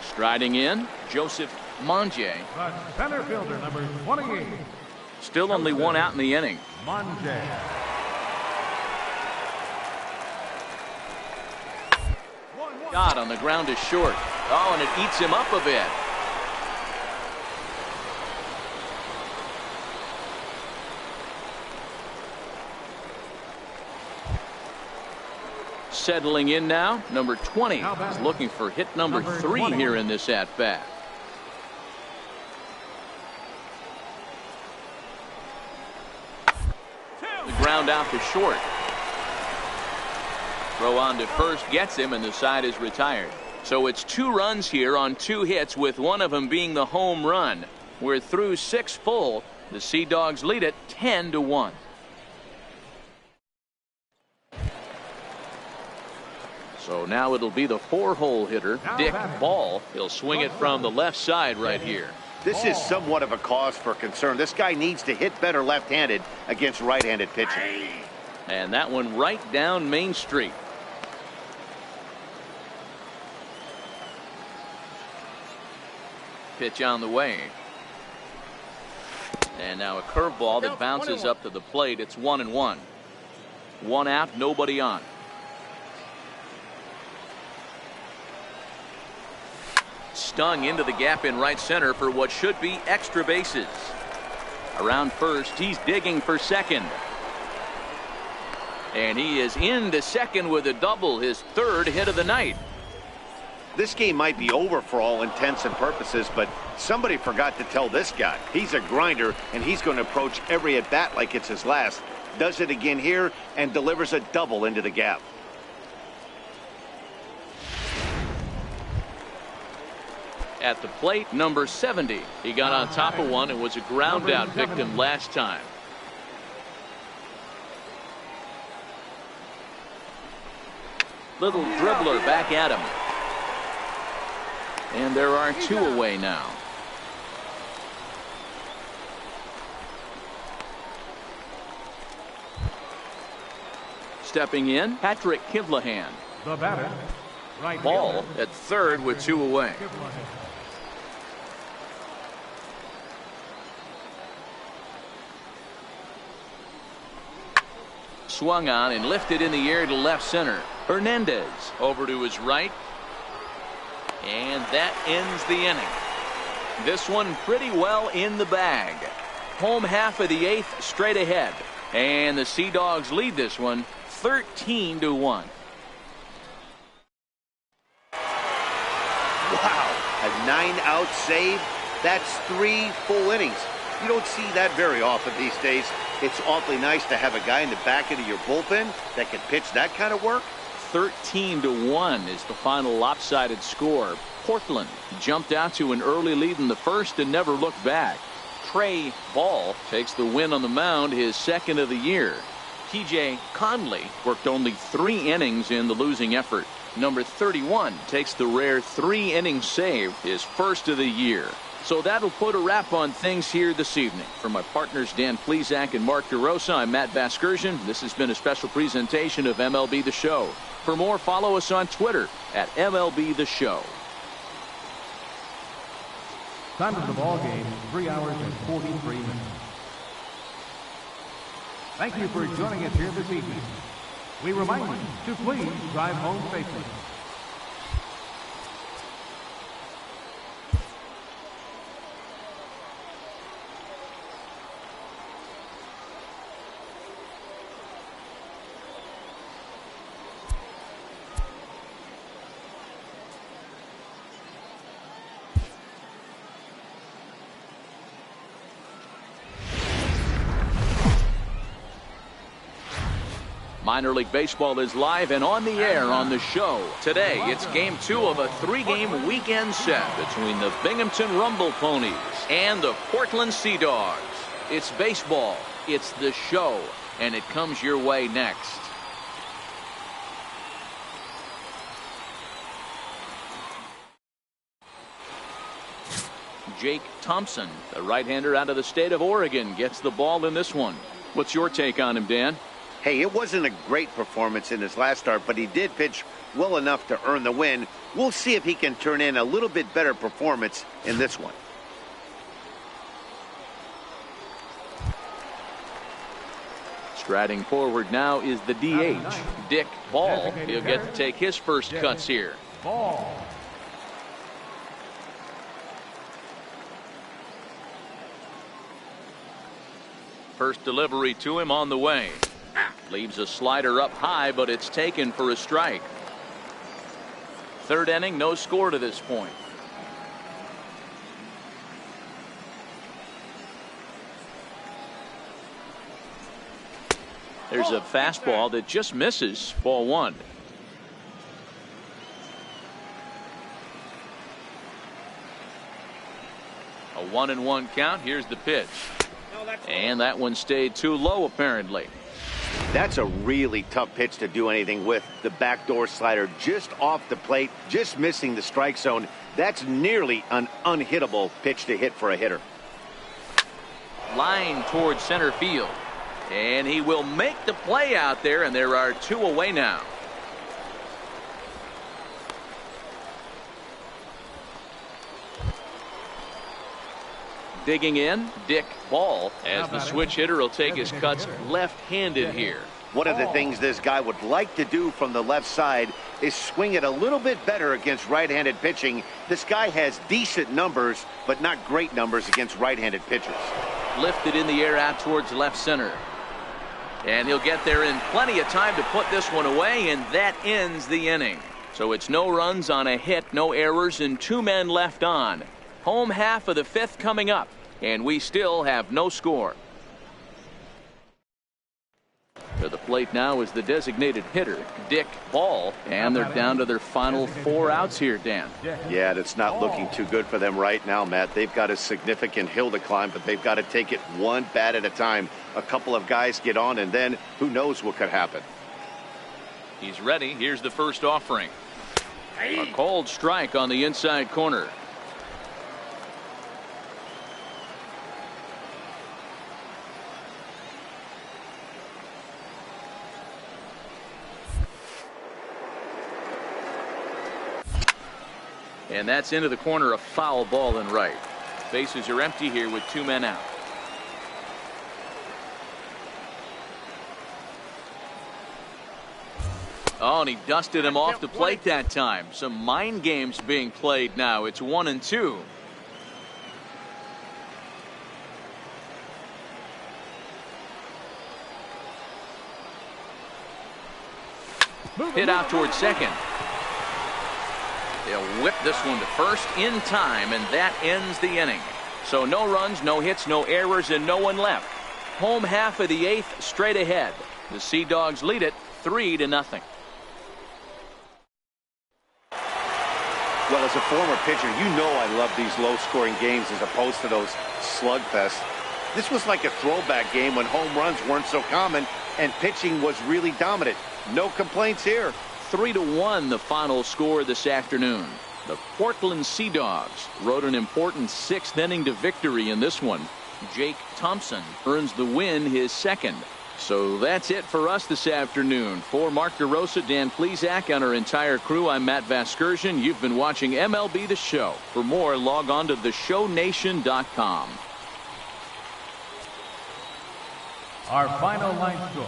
Striding in, Joseph Monje. The center fielder, number 28. Still only 1 out in the inning. Monje. Shot on the ground is short. Oh, and it eats him up a bit. Settling in now, number 20. He's looking for hit number 3 here in this at-bat. The ground out to short. Throw on to first gets him, and the side is retired. So it's 2 runs here on 2 hits, with one of them being the home run. We're through 6 full. The Sea Dogs lead it 10-1. So now it'll be the 4-hole hitter, Dick Ball. He'll swing it from the left side right here. This is somewhat of a cause for concern. This guy needs to hit better left-handed against right-handed pitching. And that one right down Main Street. Pitch on the way. And now a curveball that bounces up to the plate. It's 1-1. 1 out, nobody on. Stung into the gap in right center for what should be extra bases. Around first, he's digging for second. And he is into second with a double, his 3rd hit of the night. This game might be over for all intents and purposes, but somebody forgot to tell this guy. He's a grinder, and he's going to approach every at-bat like it's his last. Does it again here and delivers a double into the gap. At the plate, number 70. He got on top of one and was a ground out victim last time. Little dribbler back at him. And there are 2 away now. Stepping in, Patrick Kivlahan. The batter, right Ball at third with 2 away. Swung on and lifted in the air to left center. Hernandez over to his right. And that ends the inning. This one pretty well in the bag. Home half of the 8th straight ahead. And the Sea Dogs lead this one 13-1. Wow, a 9-out save. That's 3 full innings. You don't see that very often these days. It's awfully nice to have a guy in the back end of your bullpen that can pitch that kind of work. 13-1 is the final lopsided score. Portland jumped out to an early lead in the first and never looked back. Trey Ball takes the win on the mound, his 2nd of the year. TJ Conley worked only 3 innings in the losing effort. Number 31 takes the rare 3-inning save, his 1st of the year. So that'll put a wrap on things here this evening. For my partners Dan Plesac and Mark DeRosa, I'm Matt Vasgersian. This has been a special presentation of MLB The Show. For more, follow us on Twitter at MLB The Show. Time of the ball game, 3 hours and 43 minutes. Thank you for joining us here this evening. We remind you to please drive home safely. Minor League Baseball is live and on the air on the show. Today, it's Game 2 of a 3-game weekend set between the Binghamton Rumble Ponies and the Portland Sea Dogs. It's baseball, it's the show, and it comes your way next. Jake Thompson, the right-hander out of the state of Oregon, gets the ball in this one. What's your take on him, Dan? Hey, it wasn't a great performance in his last start, but he did pitch well enough to earn the win. We'll see if he can turn in a little bit better performance in this one. Striding forward now is the DH, Dick Ball. He'll get to take his first cuts here. Ball. First delivery to him on the way. Leaves a slider up high, but it's taken for a strike. Third inning, no score to this point. There's a fastball that just misses. Ball one. A 1-1 count. Here's the pitch. And that one stayed too low, apparently. That's a really tough pitch to do anything with. The backdoor slider just off the plate, just missing the strike zone. That's nearly an unhittable pitch to hit for a hitter. Line towards center field. And he will make the play out there, and there are two away now. Digging in, Dick Ball, as the switch hitter will take his cuts left-handed here. One of the things this guy would like to do from the left side is swing it a little bit better against right-handed pitching. This guy has decent numbers, but not great numbers against right-handed pitchers. Lifted in the air out towards left center. And he'll get there in plenty of time to put this one away, and that ends the inning. So it's no runs on a hit, no errors, and two men left on. Home half of the fifth coming up, and we still have no score. To the plate now is the designated hitter, Dick Ball, and they're down to their final 4 outs here, Dan. Yeah, it's not looking too good for them right now, Matt. They've got a significant hill to climb, but they've got to take it one bat at a time. A couple of guys get on, and then who knows what could happen. He's ready. Here's the first offering. A cold strike on the inside corner. And that's into the corner, a foul ball and right. Bases are empty here with 2 men out. Oh, and he dusted him off the plate that time. Some mind games being played now. It's 1-2. Hit out towards second. They'll whip this one to first in time, and that ends the inning. So no runs, no hits, no errors, and no one left. Home half of the 8th straight ahead. The Sea Dogs lead it 3-0. Well, as a former pitcher, you know I love these low-scoring games as opposed to those slugfests. This was like a throwback game when home runs weren't so common and pitching was really dominant. No complaints here. 3-1 the final score this afternoon. The Portland Sea Dogs rode an important 6th inning to victory in this one. Jake Thompson earns the win, his second. So that's it for us this afternoon. For Mark DeRosa, Dan Plesac, and our entire crew, I'm Matt Vasgersian. You've been watching MLB The Show. For more, log on to theshownation.com. Our final line score.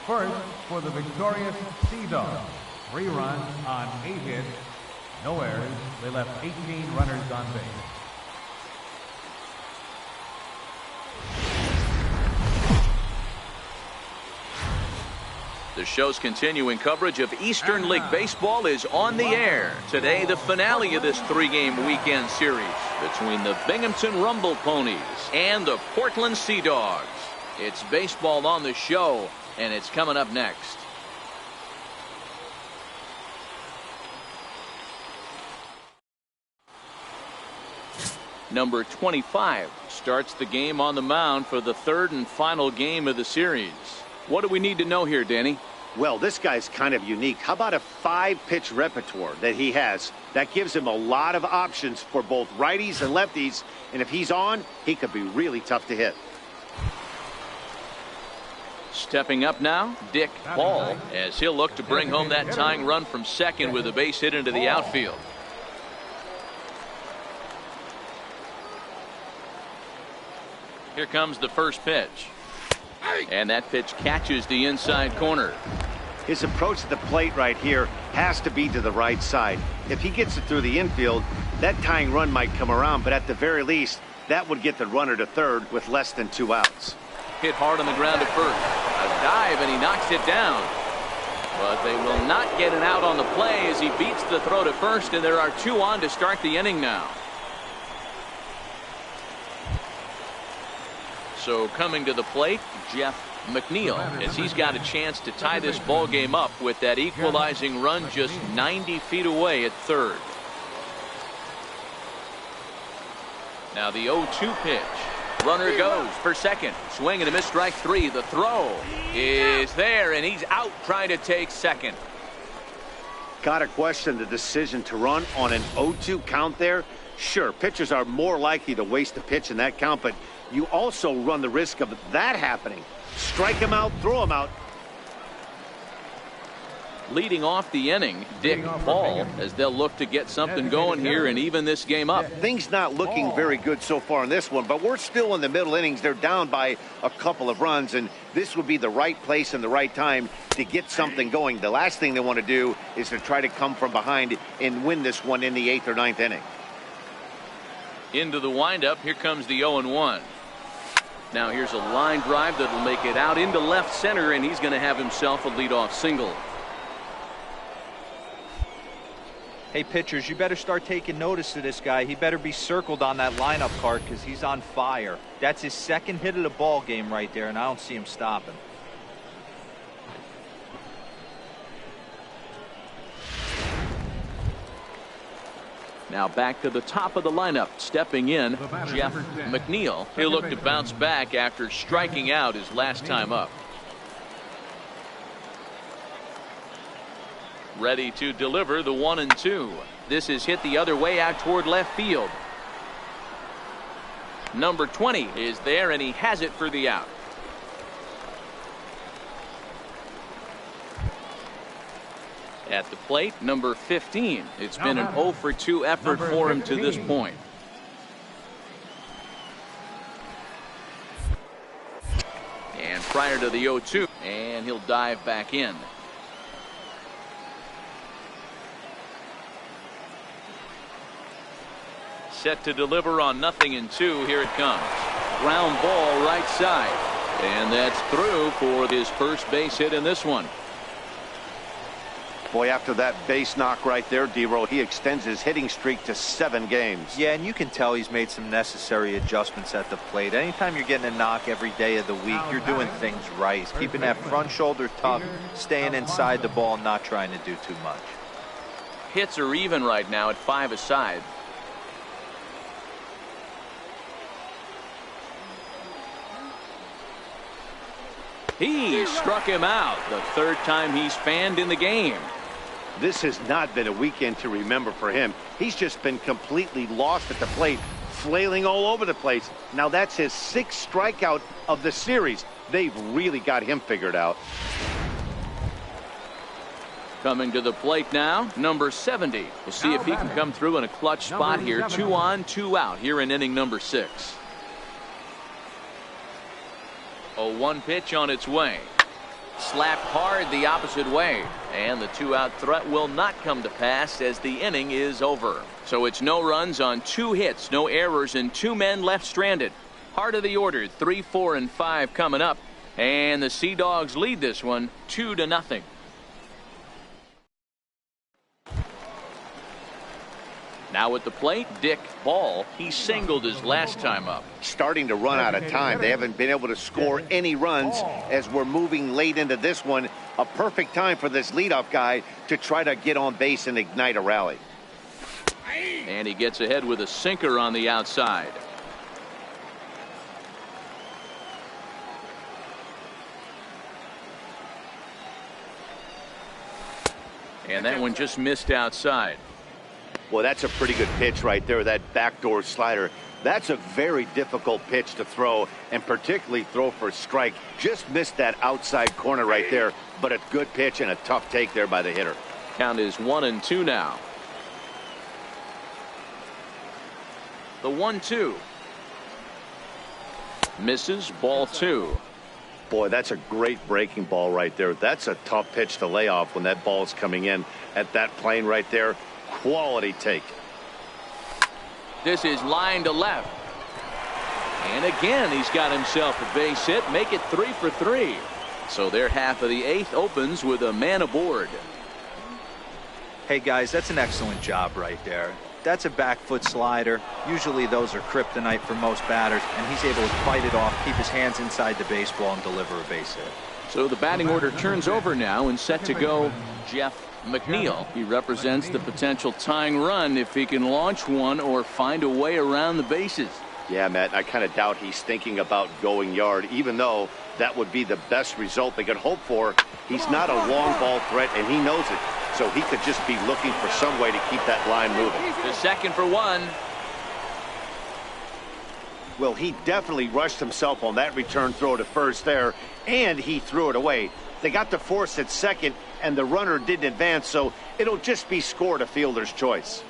First, for the victorious Sea Dogs, 3 runs on 8 hits, no errors. They left 18 runners on base. The show's continuing coverage of Eastern League Baseball is on the air. Today, the finale of this 3-game weekend series between the Binghamton Rumble Ponies and the Portland Sea Dogs. It's baseball on the show, and it's coming up next. Number 25 starts the game on the mound for the 3rd and final game of the series. What do we need to know here, Danny? Well, this guy's kind of unique. How about a 5-pitch repertoire that he has? That gives him a lot of options for both righties and lefties, and if he's on, he could be really tough to hit. Stepping up now, Dick Ball, as he'll look to bring home that tying run from second with a base hit into the outfield. Here comes the first pitch. And that pitch catches the inside corner. His approach to the plate right here has to be to the right side. If he gets it through the infield, that tying run might come around, but at the very least, that would get the runner to third with less than 2 outs. Hit hard on the ground at first. A dive, and he knocks it down. But they will not get an out on the play as he beats the throw to first, and there are 2 on to start the inning now. So coming to the plate, Jeff McNeil, as he's got a chance to tie this ball game up with that equalizing run just 90 feet away at third. Now the 0-2 pitch. Runner goes for second. Swing and a miss, strike 3. The throw is there, and he's out trying to take second. Gotta question the decision to run on an 0-2 count there. Sure, pitchers are more likely to waste a pitch in that count, but you also run the risk of that happening. Strike him out, throw him out. Leading off the inning, Dick Ball, as they'll look to get something going here and even this game up. Things not looking very good so far in this one, but we're still in the middle innings. They're down by a couple of runs, and this would be the right place and the right time to get something going. The last thing they want to do is to try to come from behind and win this one in the 8th or 9th inning. Into the windup, here comes the 0-1. Now here's a line drive that'll make it out into left center, and he's going to have himself a leadoff single. Hey, pitchers, you better start taking notice of this guy. He better be circled on that lineup card because he's on fire. That's his second hit of the ball game right there, and I don't see him stopping. Now back to the top of the lineup, stepping in, Jeff McNeil. He'll look to bounce back after striking out his last time up. Ready to deliver the 1-2. This is hit the other way out toward left field. Number 20 is there, and he has it for the out. At the plate, number 15. It's been an 0-for-2 effort for him to this point. And prior to the 0-2, and he'll dive back in. Set to deliver on 0-2. Here it comes. Ground ball right side. And that's through for his first base hit in this one. Boy, after that base knock right there, D-Roll, he extends his hitting streak to 7 games. Yeah, and you can tell he's made some necessary adjustments at the plate. Anytime you're getting a knock every day of the week, you're doing things right. He's keeping that front shoulder tough, staying inside the ball, not trying to do too much. Hits are even right now at 5 aside. He struck him out, the 3rd time he's fanned in the game. This has not been a weekend to remember for him. He's just been completely lost at the plate, flailing all over the place. Now that's his 6th strikeout of the series. They've really got him figured out. Coming to the plate now, number 70. We'll see if he can come through in a clutch spot here. 2 on, 2 out here in inning number 6. 0-1 pitch on its way. Slapped hard the opposite way, and the 2-out threat will not come to pass as the inning is over. So it's no runs on 2 hits, no errors, and 2 men left stranded. Heart of the order, 3, 4, and 5 coming up, and the Sea Dogs lead this one 2-0. Now at the plate, Dick Ball. He singled his last time up. Starting to run out of time. They haven't been able to score any runs as we're moving late into this one. A perfect time for this leadoff guy to try to get on base and ignite a rally. And he gets ahead with a sinker on the outside. And that one just missed outside. Well, that's a pretty good pitch right there, that backdoor slider. That's a very difficult pitch to throw, and particularly throw for a strike. Just missed that outside corner right there, but a good pitch and a tough take there by the hitter. Count is 1-2 now. The 1-2. Misses, ball 2. Boy, that's a great breaking ball right there. That's a tough pitch to lay off when that ball's coming in at that plane right there. Quality take. This is line to left. And again, he's got himself a base hit. Make it 3 for 3. So their half of the 8th opens with a man aboard. Hey guys, that's an excellent job right there. That's a back foot slider. Usually those are kryptonite for most batters, and he's able to fight it off, keep his hands inside the baseball, and deliver a base hit. So the batting order turns over now, and set to go Jeff McNeil. He represents the potential tying run if he can launch one or find a way around the bases. Yeah, Matt, I kind of doubt he's thinking about going yard, even though that would be the best result they could hope for. He's not a long ball threat, and he knows it. So he could just be looking for some way to keep that line moving. The second for 1. Well, he definitely rushed himself on that return throw to first there, and he threw it away. They got the force at second, and the runner didn't advance, so it'll just be scored a fielder's choice.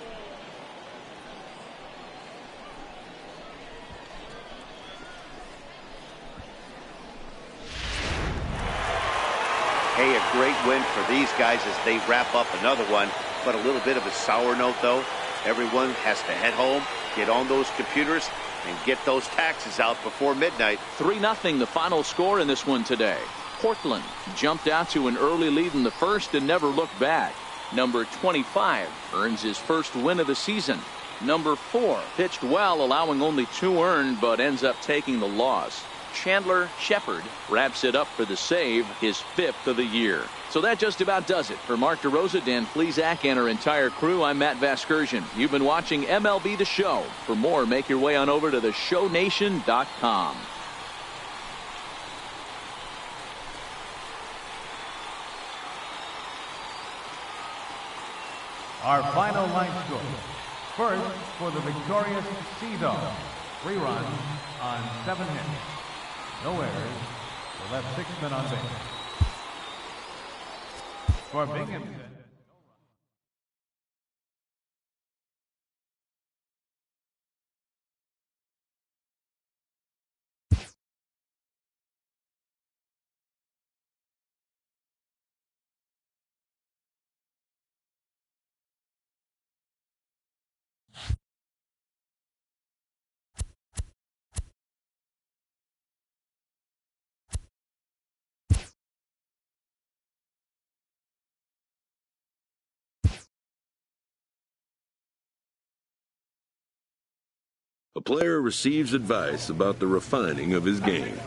Hey, a great win for these guys as they wrap up another one, but a little bit of a sour note, though. Everyone has to head home, get on those computers, and get those taxes out before midnight. 3-0 the final score in this one today. Portland jumped out to an early lead in the first and never looked back. Number 25 earns his first win of the season. Number 4 pitched well, allowing only 2 earned, but ends up taking the loss. Chandler Shepard wraps it up for the save, his 5th of the year. So that just about does it. For Mark DeRosa, Dan Plesac, and our entire crew, I'm Matt Vasgersian. You've been watching MLB The Show. For more, make your way on over to theshownation.com. Our final line score. First, for the victorious Sea Dogs, 3 runs on 7 hits. No errors. They left 6 men on base. For Binghamton. A player receives advice about the refining of his game.